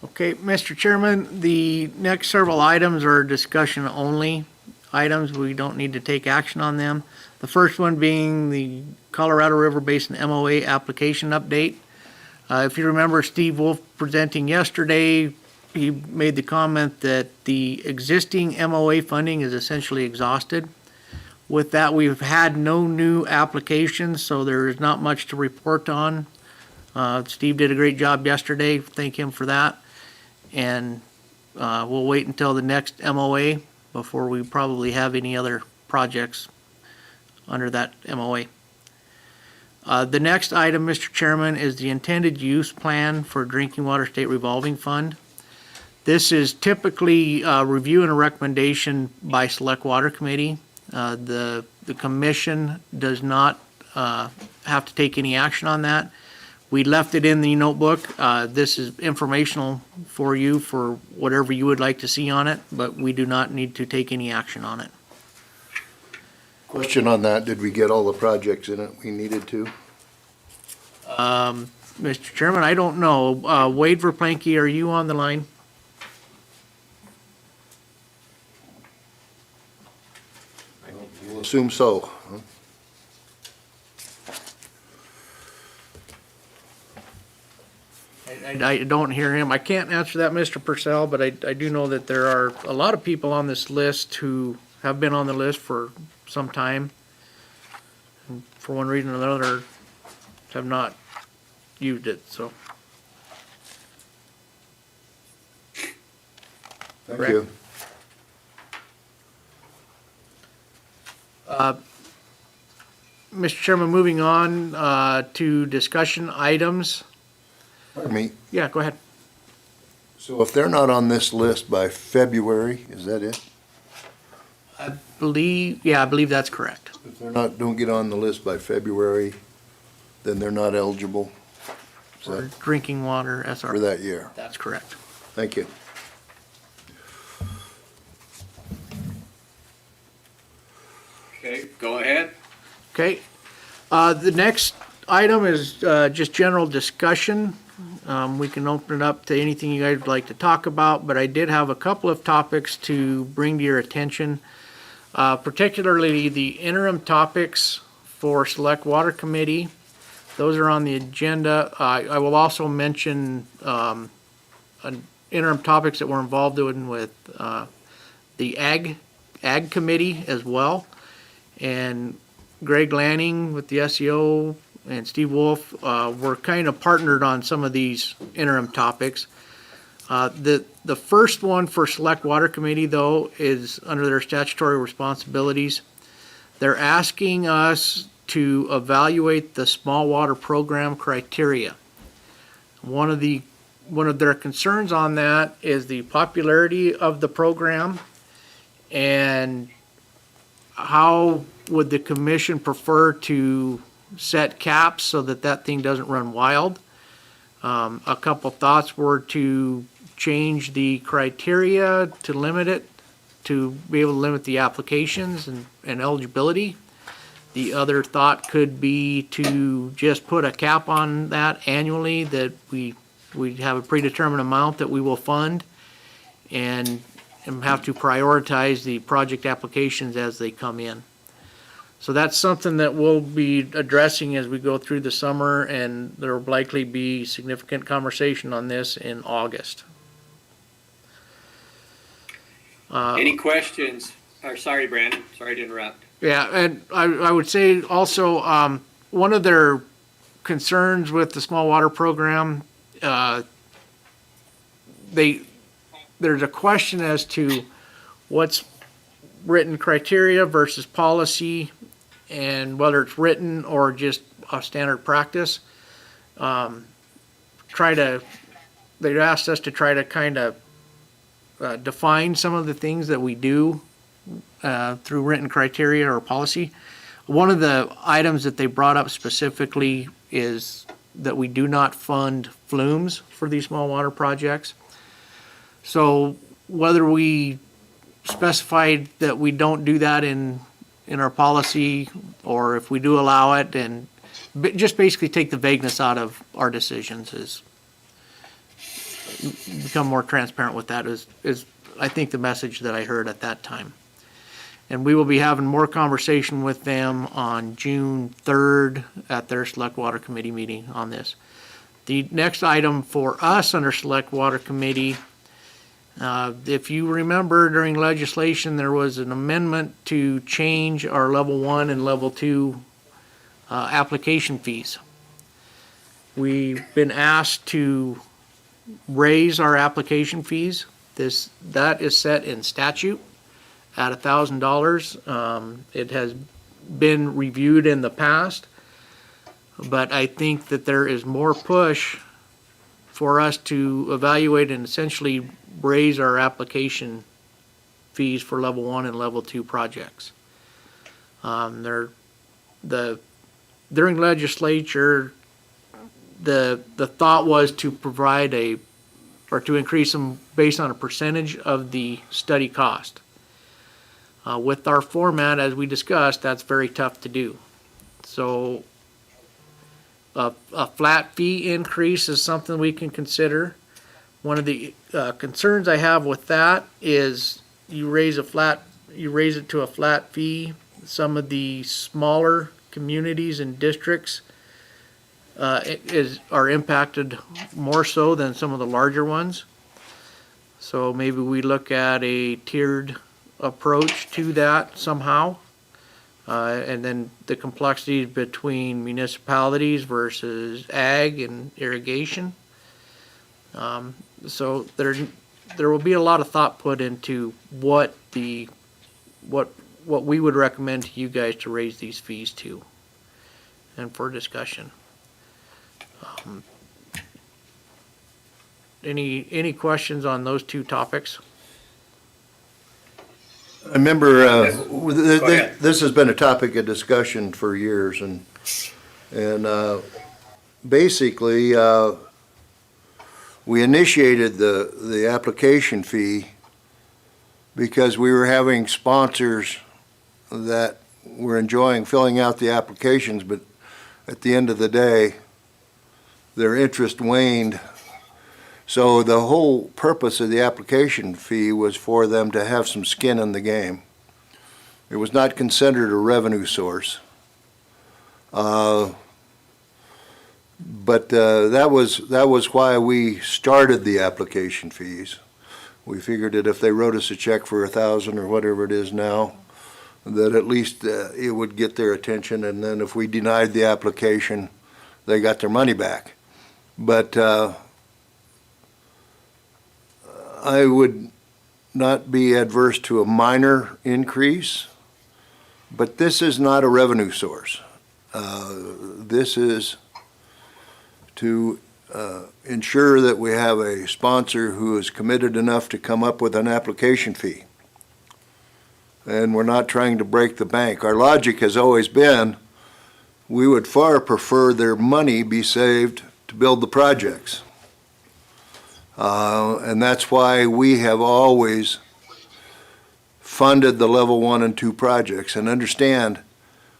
[SPEAKER 1] Okay, Mr. Chairman, the next several items are discussion only items. We don't need to take action on them. The first one being the Colorado River Basin MOA application update. If you remember Steve Wolf presenting yesterday, he made the comment that the existing MOA funding is essentially exhausted. With that, we've had no new applications, so there is not much to report on. Steve did a great job yesterday, thank him for that. And we'll wait until the next MOA before we probably have any other projects under that MOA. The next item, Mr. Chairman, is the intended use plan for Drinking Water State Revolving Fund. This is typically a review and a recommendation by Select Water Committee. The commission does not have to take any action on that. We left it in the notebook. This is informational for you for whatever you would like to see on it, but we do not need to take any action on it.
[SPEAKER 2] Question on that, did we get all the projects in it we needed to?
[SPEAKER 1] Mr. Chairman, I don't know. Wade Verplanke, are you on the line?
[SPEAKER 2] We'll assume so.
[SPEAKER 1] I don't hear him. I can't answer that, Mr. Purcell, but I do know that there are a lot of people on this list who have been on the list for some time. And for one reason or another, have not used it, so.
[SPEAKER 2] Thank
[SPEAKER 1] Correct.
[SPEAKER 2] you.
[SPEAKER 1] Mr. Chairman, moving on to discussion items.
[SPEAKER 2] Pardon me.
[SPEAKER 1] Yeah, go ahead.
[SPEAKER 2] So if they're not on this list by February, is that it?
[SPEAKER 1] I believe that's correct.
[SPEAKER 2] If they're not, don't get on the list by February, then they're not eligible? Is
[SPEAKER 1] For
[SPEAKER 2] that
[SPEAKER 1] drinking water, SR.
[SPEAKER 2] for that year?
[SPEAKER 1] That's correct.
[SPEAKER 2] Thank you.
[SPEAKER 13] Okay, go ahead.
[SPEAKER 1] Okay. The next item is just general discussion. We can open it up to anything you guys would like to talk about, but I did have a couple of topics to bring to your attention, particularly the interim topics for Select Water Committee. Those are on the agenda. I will also mention interim topics that we're involved in with the Ag Committee as well. And Greg Lanning with the SEO and Steve Wolf, were kind of partnered on some of these interim topics. The first one for Select Water Committee, though, is under their statutory responsibilities. They're asking us to evaluate the small water program criteria. One of their concerns on that is the popularity of the program and how would the commission prefer to set caps so that that thing doesn't run wild. A couple thoughts were to change the criteria to limit it, to be able to limit the applications and eligibility. The other thought could be to just put a cap on that annually, that we have a predetermined amount that we will fund and have to prioritize the project applications as they come in. So that's something that we'll be addressing as we go through the summer, and there will likely be significant conversation on this in August.
[SPEAKER 13] Any questions? Or sorry, Brandon, sorry to interrupt.
[SPEAKER 1] Yeah, and I would say also, one of their concerns with the small water program, there's a question as to what's written criteria versus policy, and whether it's written or just a standard practice. They asked us to try to kind of define some of the things that we do through written criteria or policy. One of the items that they brought up specifically is that we do not fund flumes for these small water projects. So whether we specified that we don't do that in our policy, or if we do allow it, and just basically take the vagueness out of our decisions, is become more transparent with that is I think the message that I heard at that time. And we will be having more conversation with them on June 3rd at their Select Water Committee meeting on this. The next item for us under Select Water Committee, if you remember during legislation, there was an amendment to change our level 1 and level 2 application fees. We've been asked to raise our application fees. That is set in statute at $1,000. It has been reviewed in the past, but I think that there is more push for us to evaluate and essentially raise our application fees for level 1 and level 2 projects. During legislature, the thought was to provide to increase them based on a percentage of the study cost. With our format, as we discussed, that's very tough to do. So a flat fee increase is something we can consider. One of the concerns I have with that is you raise it to a flat fee. Some of the smaller communities and districts are impacted more so than some of the larger ones. So maybe we look at a tiered approach to that somehow. And then the complexities between municipalities versus ag and irrigation. So there will be a lot of thought put into what we would recommend to you guys to raise these fees to, and for discussion. Any questions on those two topics?
[SPEAKER 2] I remember, this has been a topic of discussion for years, and basically, we initiated the application fee because we were having sponsors that were enjoying filling out the applications, but at the end of the day, their interest waned. So the whole purpose of the application fee was for them to have some skin in the game. It was not considered a revenue source. But that was why we started the application fees. We figured that if they wrote us a check for $1,000 or whatever it is now, that at least it would get their attention, and then if we denied the application, they got their money back. But I would not be adverse to a minor increase, but this is not a revenue source. This is to ensure that we have a sponsor who is committed enough to come up with an application fee. And we're not trying to break the bank. Our logic has always been we would far prefer their money be saved to build the projects. And that's why we have always funded the level 1 and 2 projects. And understand,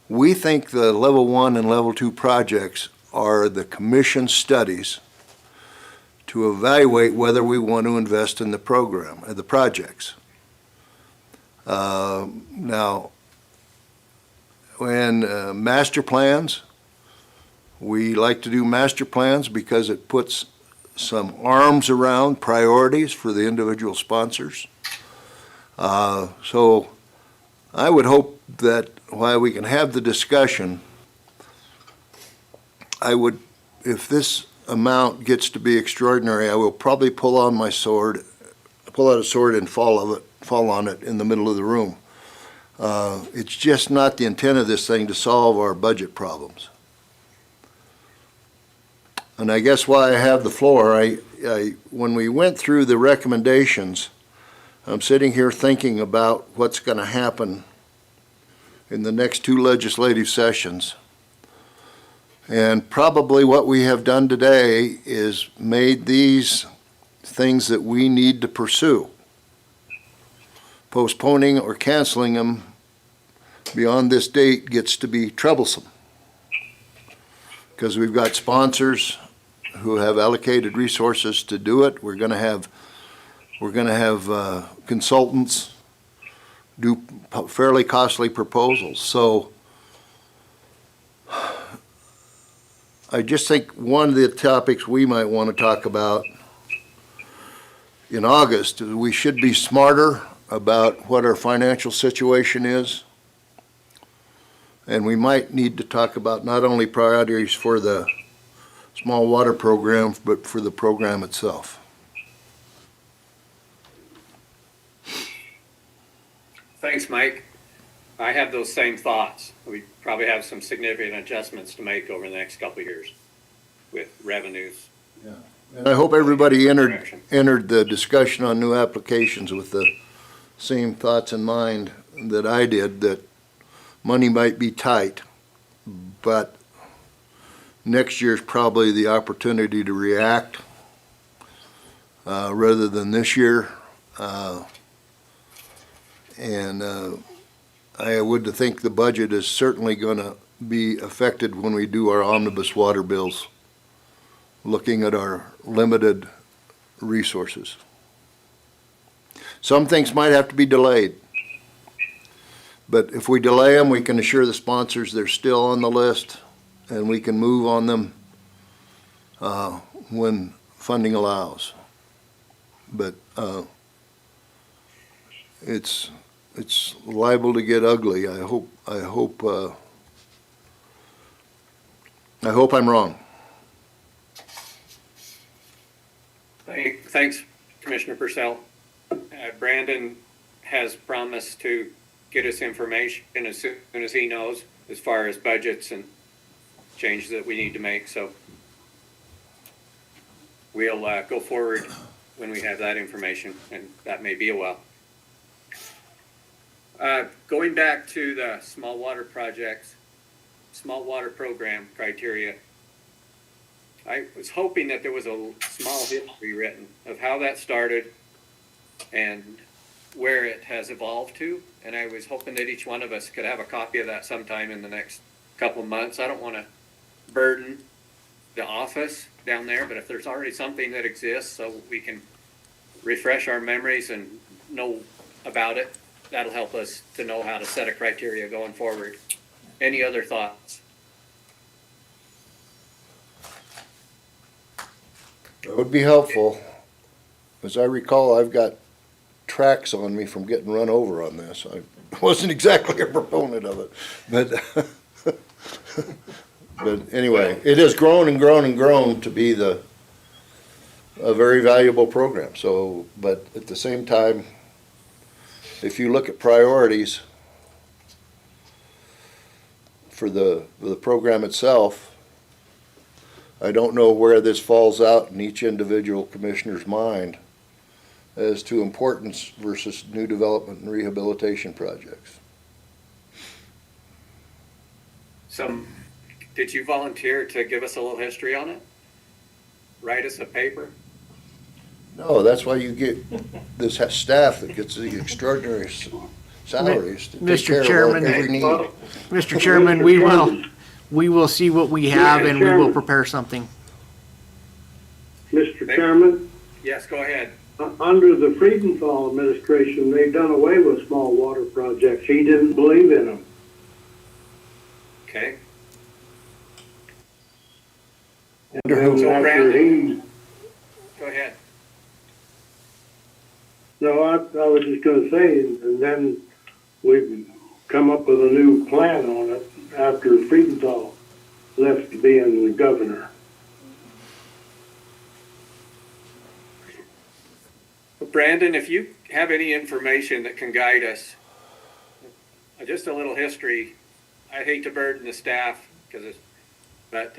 [SPEAKER 2] we think the level 1 and level 2 projects are the commission studies to evaluate whether we want to invest in the program, the projects. Now, when master plans, we like to do master plans because it puts some arms around priorities for the individual sponsors. So I would hope that while we can have the discussion, if this amount gets to be extraordinary, I will probably pull out a sword and fall on it in the middle of the room. It's just not the intent of this thing to solve our budget problems. And I guess why I have the floor, when we went through the recommendations, I'm sitting here thinking about what's going to happen in the next 2 legislative sessions. And probably what we have done today is made these things that we need to pursue. Postponing or canceling them beyond this date gets to be troublesome, because we've got sponsors who have allocated resources to do it. We're going to have consultants do fairly costly proposals. So I just think one of the topics we might want to talk about in August is we should be smarter about what our financial situation is. And we might need to talk about not only priorities for the small water program, but for the program itself.
[SPEAKER 13] Thanks, Mike. I have those same thoughts. We probably have some significant adjustments to make over the next couple of years with revenues.
[SPEAKER 2] And I hope everybody entered the discussion on new applications with the same thoughts in mind that I did, that money might be tight, but next year's probably the opportunity to react rather than this year. I would think the budget is certainly going to be affected when we do our omnibus water bills, looking at our limited resources. Some things might have to be delayed, but if we delay them, we can assure the sponsors they're still on the list, and we can move on them when funding allows. But it's liable to get ugly. I hope I'm wrong.
[SPEAKER 13] Thanks, Commissioner Purcell. Brandon has promised to get us information as soon as he knows, as far as budgets and changes that we need to make. So we'll go forward when we have that information, and that may be a while. Going back to the small water projects, small water program criteria, I was hoping that there was a small history written of how that started and where it has evolved to. And I was hoping that each one of us could have a copy of that sometime in the next couple of months. I don't want to burden the office down there, but if there's already something that exists so we can refresh our memories and know about it, that'll help us to know how to set a criteria going forward. Any other thoughts?
[SPEAKER 2] That would be helpful. As I recall, I've got tracks on me from getting run over on this. I wasn't exactly a proponent of it, but but anyway, it has grown and grown and grown to be a very valuable program. So, but at the same time, if you look at priorities for the program itself, I don't know where this falls out in each individual commissioner's mind as to importance versus new development and rehabilitation projects.
[SPEAKER 13] Did you volunteer to give us a little history on it? Write us a paper?
[SPEAKER 2] No, that's why you get this staff that gets the extraordinary salaries to take
[SPEAKER 1] Mr.
[SPEAKER 2] care
[SPEAKER 1] Chairman,
[SPEAKER 2] of every need.
[SPEAKER 1] Mr. Chairman, we will see what we have and we will prepare something.
[SPEAKER 17] Mr. Chairman,
[SPEAKER 13] Yes, go ahead.
[SPEAKER 17] under the Friedenthal administration, they've done away with small water projects. He didn't believe in them.
[SPEAKER 13] Okay.
[SPEAKER 2] Under who?
[SPEAKER 13] So
[SPEAKER 17] After
[SPEAKER 13] Brandon, go ahead.
[SPEAKER 17] No, I was just gonna say, and then we've come up with a new plan on it after Friedenthal left being the governor.
[SPEAKER 13] Brandon, if you have any information that can guide us, just a little history. I hate to burden the staff but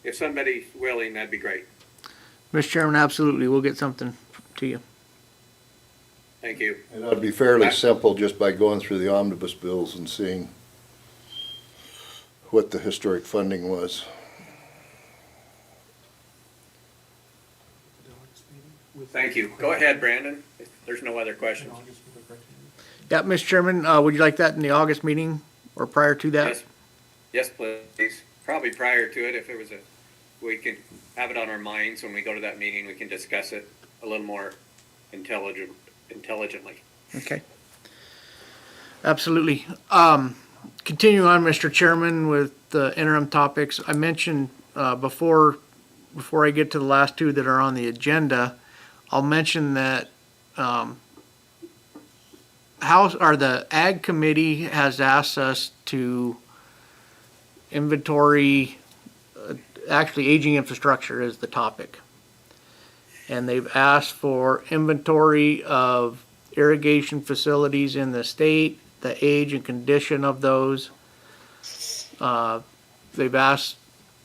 [SPEAKER 13] if somebody's willing, that'd be great.
[SPEAKER 1] Mr. Chairman, absolutely. We'll get something to you.
[SPEAKER 13] Thank you.
[SPEAKER 2] And that'd be fairly simple just by going through the omnibus bills and seeing what the historic funding was.
[SPEAKER 13] Thank you. Go ahead, Brandon. If there's no other questions.
[SPEAKER 1] Yeah, Mr. Chairman, would you like that in the August meeting or prior to that?
[SPEAKER 13] Yes, please. Probably prior to it, if it was we can have it on our minds when we go to that meeting. We can discuss it a little more intelligently.
[SPEAKER 1] Okay. Absolutely. Continuing on, Mr. Chairman, with the interim topics, I mentioned before I get to the last two that are on the agenda, I'll mention that the Ag Committee has asked us to inventory, actually aging infrastructure is the topic. And they've asked for inventory of irrigation facilities in the state, the age and condition of those. They've asked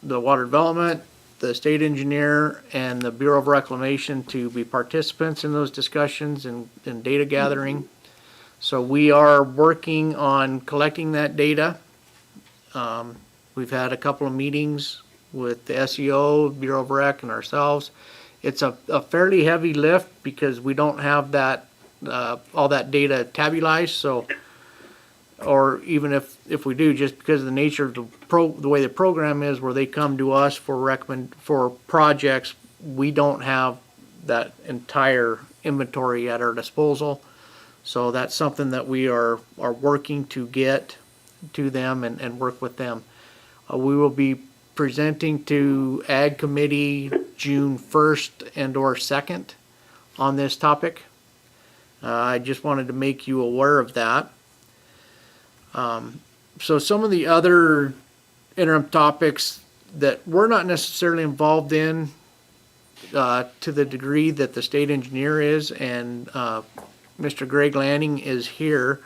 [SPEAKER 1] the Water Development, the state engineer, and the Bureau of Reclamation to be participants in those discussions and data gathering. So we are working on collecting that data. We've had a couple of meetings with the SEO, Bureau of Rec, and ourselves. It's a fairly heavy lift because we don't have that all that data tabulized. So, or even if we do, just because of the nature of the way the program is, where they come to us for projects, we don't have that entire inventory at our disposal. So that's something that we are working to get to them and work with them. We will be presenting to Ag Committee June 1st and or 2nd on this topic. I just wanted to make you aware of that. So some of the other interim topics that we're not necessarily involved in to the degree that the state engineer is, and Mr. Greg Lanning is here.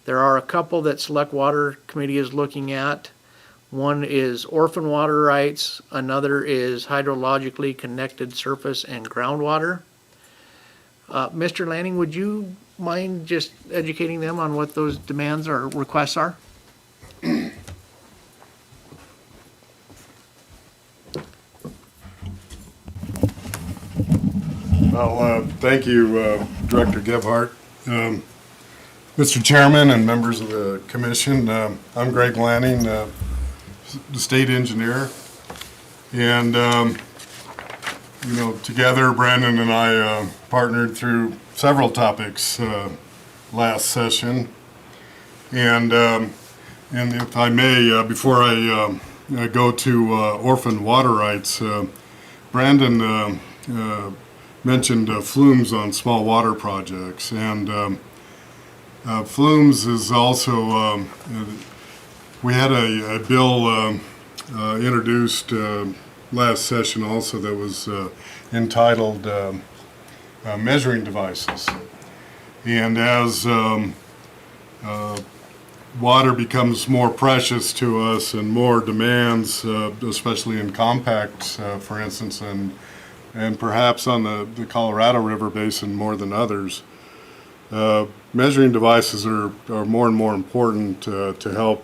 [SPEAKER 1] There are a couple that Select Water Committee is looking at. One is orphan water rights, another is hydrologically connected surface and groundwater. Mr. Lanning, would you mind just educating them on what those demands or requests are?
[SPEAKER 21] Well, thank you, Director Gebhardt. Mr. Chairman and members of the commission, I'm Greg Lanning, the state engineer. And, you know, together Brandon and I partnered through several topics last session. And if I may, before I go to orphan water rights, Brandon mentioned flumes on small water projects. And flumes is also, we had a bill introduced last session also that was entitled measuring devices. And as water becomes more precious to us and more demands, especially in compacts, for instance, and perhaps on the Colorado River Basin more than others, measuring devices are more and more important to help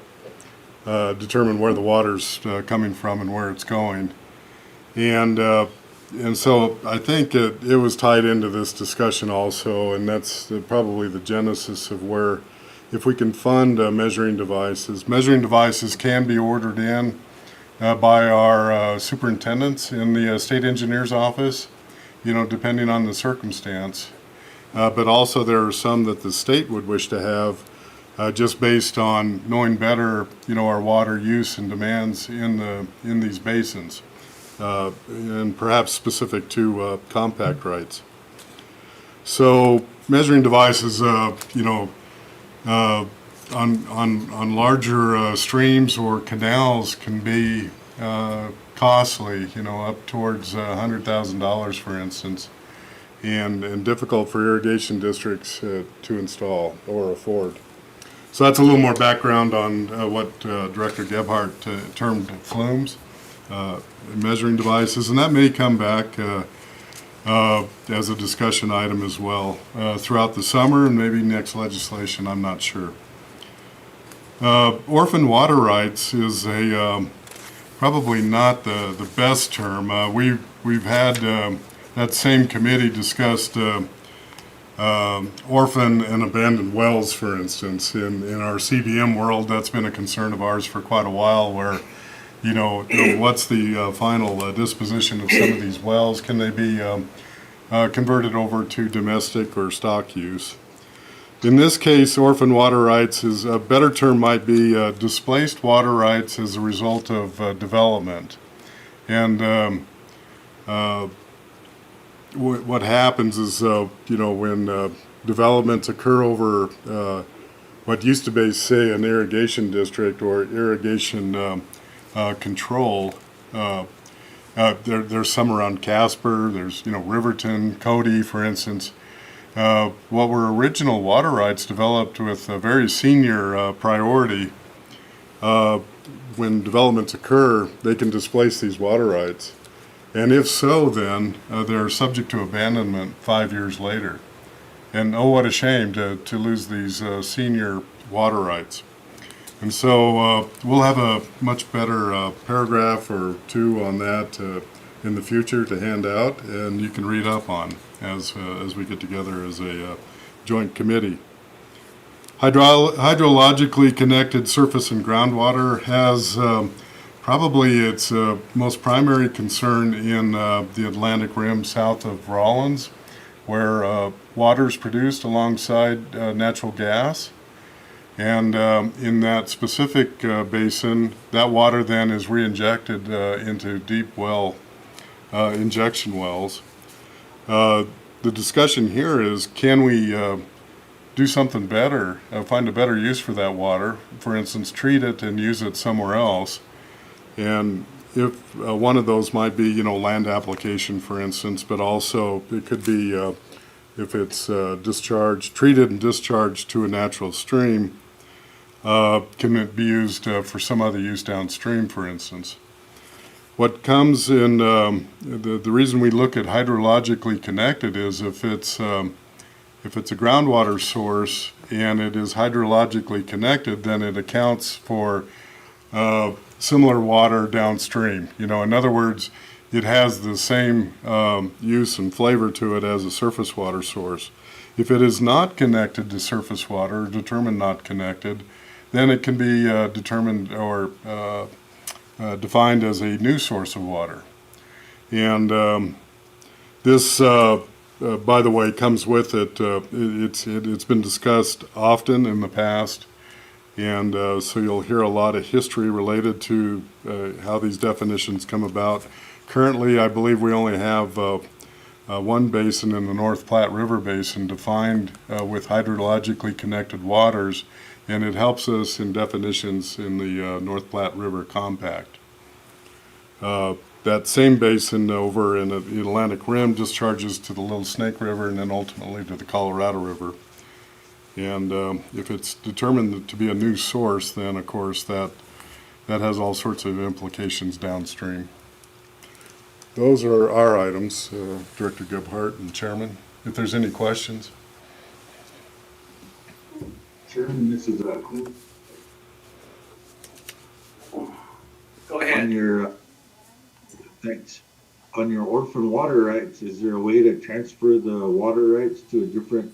[SPEAKER 21] determine where the water's coming from and where it's going. And so I think it was tied into this discussion also, and that's probably the genesis of where, if we can fund measuring devices can be ordered in by our superintendents in the state engineer's office, you know, depending on the circumstance. But also there are some that the state would wish to have just based on knowing better, you know, our water use and demands in these basins, and perhaps specific to compact rights. So measuring devices, you know, on larger streams or canals can be costly, you know, up towards $100,000, for instance, and difficult for irrigation districts to install or afford. So that's a little more background on what Director Gebhardt termed flumes, measuring devices, and that may come back as a discussion item as well throughout the summer and maybe next legislation, I'm not sure. Orphan water rights is probably not the best term. We've had that same committee discussed orphan and abandoned wells, for instance. In our CBM world, that's been a concern of ours for quite a while, where, you know what's the final disposition of some of these wells? Can they be converted over to domestic or stock use? In this case, orphan water rights is a better term, might be displaced water rights as a result of development. And what happens is, when developments occur over what used to be, say, an irrigation district or irrigation control, there's some around Casper, there's, Riverton, Cody, for instance. What were original water rights developed with a very senior priority. When developments occur, they can displace these water rights. And if so, then they're subject to abandonment 5 years later. And oh, what a shame to lose these senior water rights. And so we'll have a much better paragraph or two on that in the future to hand out, and you can read up on as we get together as a joint committee. Hydrologically connected surface and groundwater has probably its most primary concern in the Atlantic Rim south of Rawlins, where water is produced alongside natural gas. And in that specific basin, that water then is re-injected into deep well injection wells. The discussion here is, can we do something better, find a better use for that water, for instance, treat it and use it somewhere else. And if one of those might be, land application, for instance, but also it could be if it's treated and discharged to a natural stream, can it be used for some other use downstream, for instance? What comes in, the reason we look at hydrologically connected is if it's a groundwater source and it is hydrologically connected, then it accounts for similar water downstream. In other words, it has the same use and flavor to it as a surface water source. If it is not connected to surface water, or determined not connected, then it can be determined or defined as a new source of water. And this, by the way, comes with it. It's been discussed often in the past, and so you'll hear a lot of history related to how these definitions come about. Currently, I believe we only have one basin in the North Platte River Basin defined with hydrologically connected waters, and it helps us in definitions in the North Platte River Compact. That same basin over in the Atlantic Rim discharges to the Little Snake River and then ultimately to the Colorado River. And if it's determined to be a new source, then of course that has all sorts of implications downstream. Those are our items, Director Gebhardt and Chairman. If there's any questions.
[SPEAKER 12] Chairman, this is
[SPEAKER 13] Go ahead.
[SPEAKER 12] Thanks. On your orphan water rights, is there a way to transfer the water rights to a different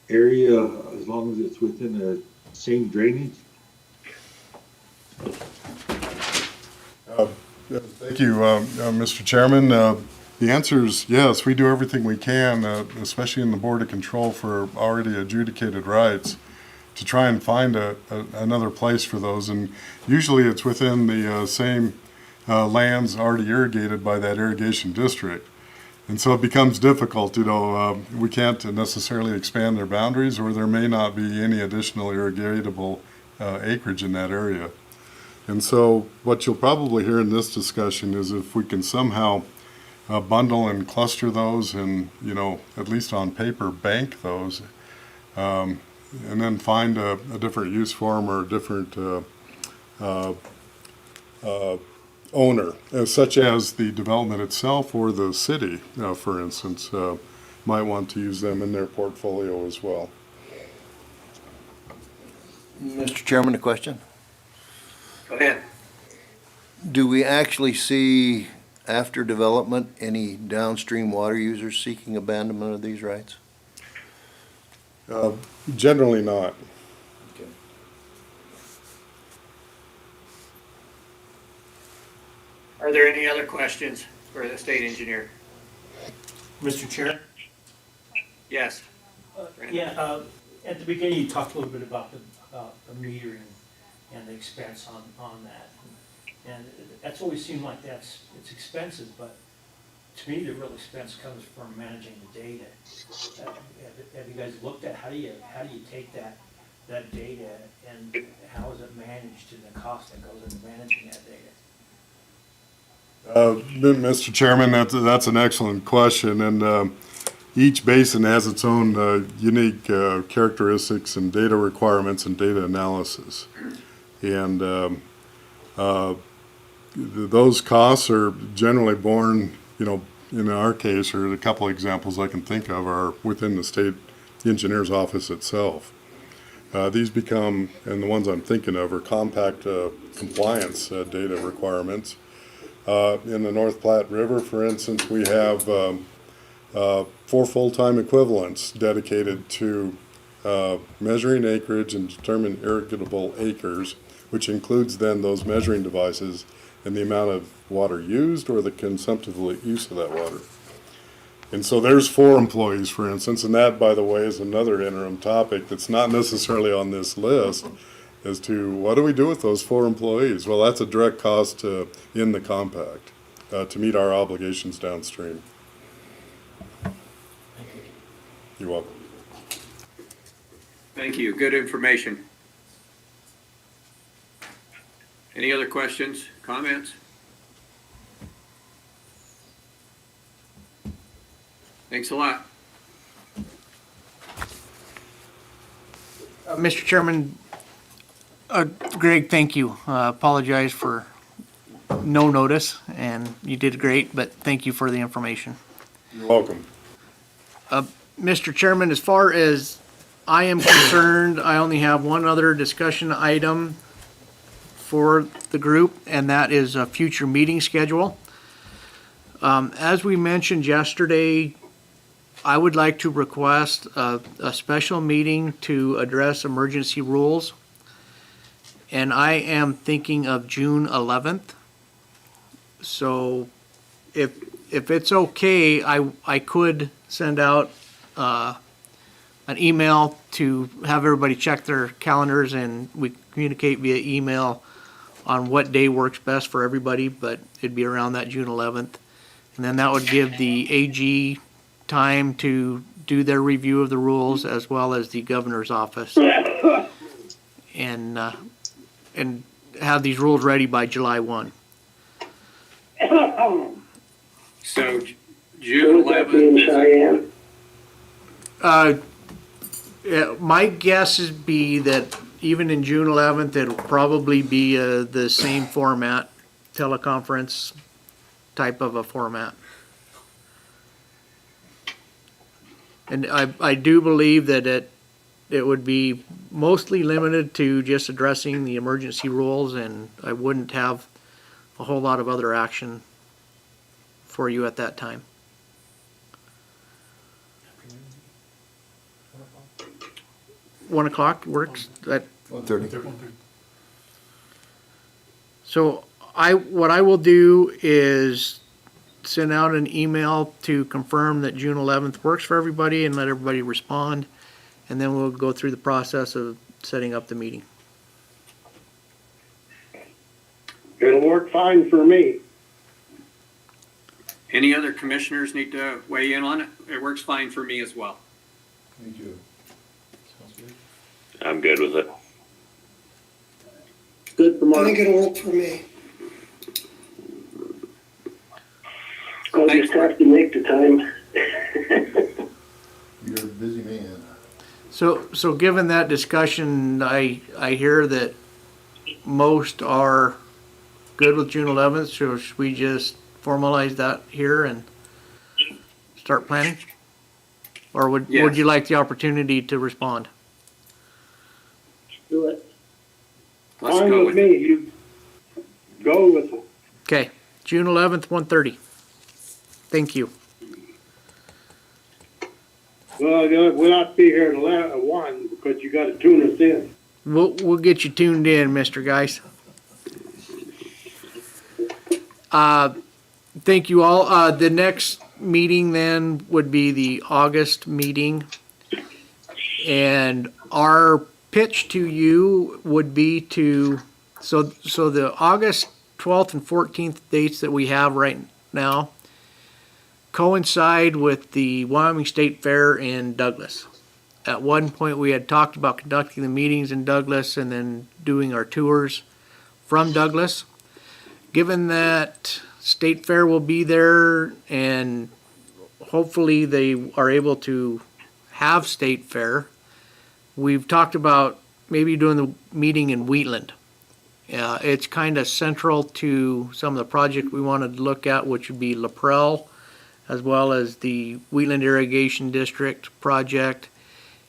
[SPEAKER 12] area as long as it's within the same drainage?
[SPEAKER 21] Thank you, Mr. Chairman. The answer is yes, we do everything we can, especially in the Board of Control for already adjudicated rights, to try and find another place for those. And usually it's within the same lands already irrigated by that irrigation district. And so it becomes difficult, we can't necessarily expand their boundaries, or there may not be any additional irrigatable acreage in that area. And so what you'll probably hear in this discussion is if we can somehow bundle and cluster those and, at least on paper, bank those, and then find a different use form or a different owner, such as the development itself or the city, for instance, might want to use them in their portfolio as well.
[SPEAKER 2] Mr. Chairman, a question?
[SPEAKER 13] Go ahead.
[SPEAKER 2] Do we actually see, after development, any downstream water users seeking abandonment of these rights?
[SPEAKER 21] Generally not.
[SPEAKER 2] Okay.
[SPEAKER 13] Are there any other questions for the state engineer?
[SPEAKER 4] Mr. Chair?
[SPEAKER 13] Yes.
[SPEAKER 4] At the beginning, you talked a little bit about the metering and the expense on that. And that's always seemed like it's expensive, but to me, the real expense comes from managing the data. Have you guys looked at how do you take that data and how is it managed and the cost that goes into managing that data?
[SPEAKER 21] Mr. Chairman, that's an excellent question, and each basin has its own unique characteristics and data requirements and data analysis. And those costs are generally borne, in our case, or a couple of examples I can think of are within the state engineer's office itself. These become, and the ones I'm thinking of are compact compliance data requirements. In the North Platte River, for instance, we have 4 full-time equivalents dedicated to measuring acreage and determine irrigable acres, which includes then those measuring devices and the amount of water used or the consumptive use of that water. And so there's 4 employees, for instance, and that, by the way, is another interim topic that's not necessarily on this list as to what do we do with those 4 employees? Well, that's a direct cost in the compact to meet our obligations downstream. You're welcome.
[SPEAKER 13] Thank you. Good information. Any other questions, comments? Thanks a lot.
[SPEAKER 1] Mr. Chairman, Greg, thank you. Apologize for no notice, and you did great, but thank you for the information.
[SPEAKER 21] You're welcome.
[SPEAKER 1] Mr. Chairman, as far as I am concerned, I only have one other discussion item for the group, and that is a future meeting schedule. As we mentioned yesterday, I would like to request a special meeting to address emergency rules. And I am thinking of June 11th. So if it's okay, I could send out an email to have everybody check their calendars, and we communicate via email on what day works best for everybody, but it'd be around that June 11th. And then that would give the AG time to do their review of the rules as well as the governor's office. And have these rules ready by July 1.
[SPEAKER 13] So June 11th.
[SPEAKER 1] My guess is be that even in June 11th, it'll probably be the same format, teleconference type of a format. And I do believe that it would be mostly limited to just addressing the emergency rules, and I wouldn't have a whole lot of other action for you at that time. $1 works. That
[SPEAKER 2] 1:30.
[SPEAKER 1] So what I will do is send out an email to confirm that June 11th works for everybody and let everybody respond, and then we'll go through the process of setting up the meeting.
[SPEAKER 17] It'll work fine for me.
[SPEAKER 13] Any other commissioners need to weigh in on it? It works fine for me as well.
[SPEAKER 21] Me too.
[SPEAKER 14] I'm good with it.
[SPEAKER 19] Good for
[SPEAKER 6] I
[SPEAKER 19] Mark.
[SPEAKER 6] think it'll work for me.
[SPEAKER 17] I'll just have to make the time.
[SPEAKER 2] You're a busy man.
[SPEAKER 1] So given that discussion, I hear that most are good with June 11th, so should we just formalize that here and start planning? Or would
[SPEAKER 13] Yes.
[SPEAKER 1] you like the opportunity to respond?
[SPEAKER 19] Do it.
[SPEAKER 13] Let's
[SPEAKER 17] Fine
[SPEAKER 13] go
[SPEAKER 17] with
[SPEAKER 13] with it.
[SPEAKER 17] me, you go with it.
[SPEAKER 1] Okay, June 11th, 1:30. Thank you.
[SPEAKER 17] Well, we'll not be here at 1 because you gotta tune us in.
[SPEAKER 1] We'll get you tuned in, Mr. Geis. Thank you all. The next meeting then would be the August meeting. And our pitch to you would be so the August 12th and 14th dates that we have right now coincide with the Wyoming State Fair in Douglas. At one point, we had talked about conducting the meetings in Douglas and then doing our tours from Douglas. Given that State Fair will be there and hopefully they are able to have State Fair, we've talked about maybe doing the meeting in Wheatland. It's kind of central to some of the project we wanted to look at, which would be LaPrelle, as well as the Wheatland Irrigation District project.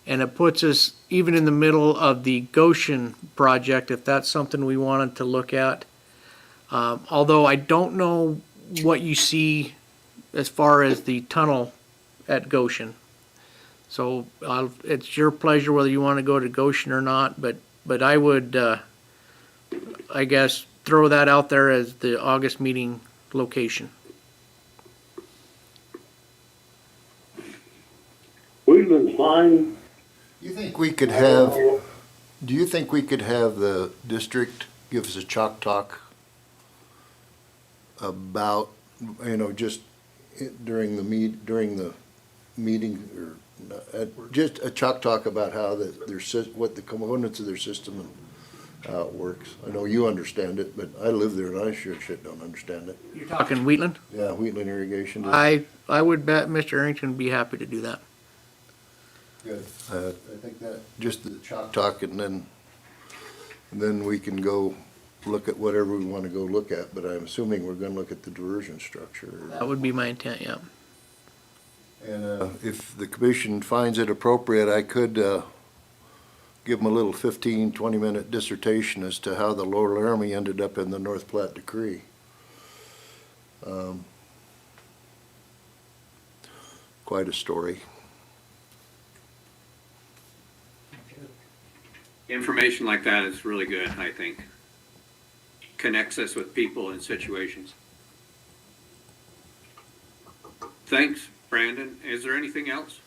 [SPEAKER 1] And it puts us even in the middle of the Goshen project, if that's something we wanted to look at. Although I don't know what you see as far as the tunnel at Goshen. So it's your pleasure whether you want to go to Goshen or not, but I would, I guess, throw that out there as the August meeting location.
[SPEAKER 17] Wheatland's fine.
[SPEAKER 2] Do you think we could have the district give us a chalk talk about, just during the meeting, or just a chalk talk about how what the components of their system and how it works? I know you understand it, but I live there and I sure shit don't understand it.
[SPEAKER 1] You're talking Wheatland?
[SPEAKER 2] Yeah, Wheatland Irrigation.
[SPEAKER 1] I would bet Mr. Arrington would be happy to do that.
[SPEAKER 2] Good. I think that, just the chalk talk, and then we can go look at whatever we want to go look at, but I'm assuming we're gonna look at the diversion structure.
[SPEAKER 1] That would be my intent, yeah.
[SPEAKER 2] And if the commission finds it appropriate, I could give them a little 15, 20-minute dissertation as to how the Lower Laramie ended up in the North Platte Decree. Quite a story.
[SPEAKER 13] Information like that is really good, I think. Connects us with people and situations. Thanks, Brandon. Is there anything else?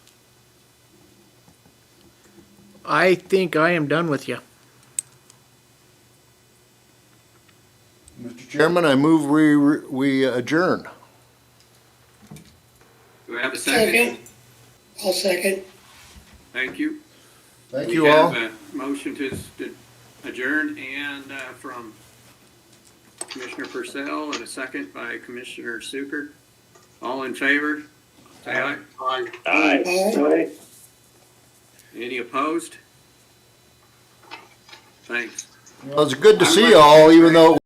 [SPEAKER 1] I think I am done with you.
[SPEAKER 2] Mr. Chairman, I move we adjourn.
[SPEAKER 13] Do we have a second?
[SPEAKER 6] Second. I'll second.
[SPEAKER 13] Thank you.
[SPEAKER 2] Thank
[SPEAKER 13] We
[SPEAKER 2] you all.
[SPEAKER 13] have a motion to adjourn and from Commissioner Purcell and a second by Commissioner Suker. All in favor? Say aye.
[SPEAKER 16] Aye.
[SPEAKER 6] Aye.
[SPEAKER 13] Any opposed? Thanks.
[SPEAKER 2] Well, it's good to see you all, even though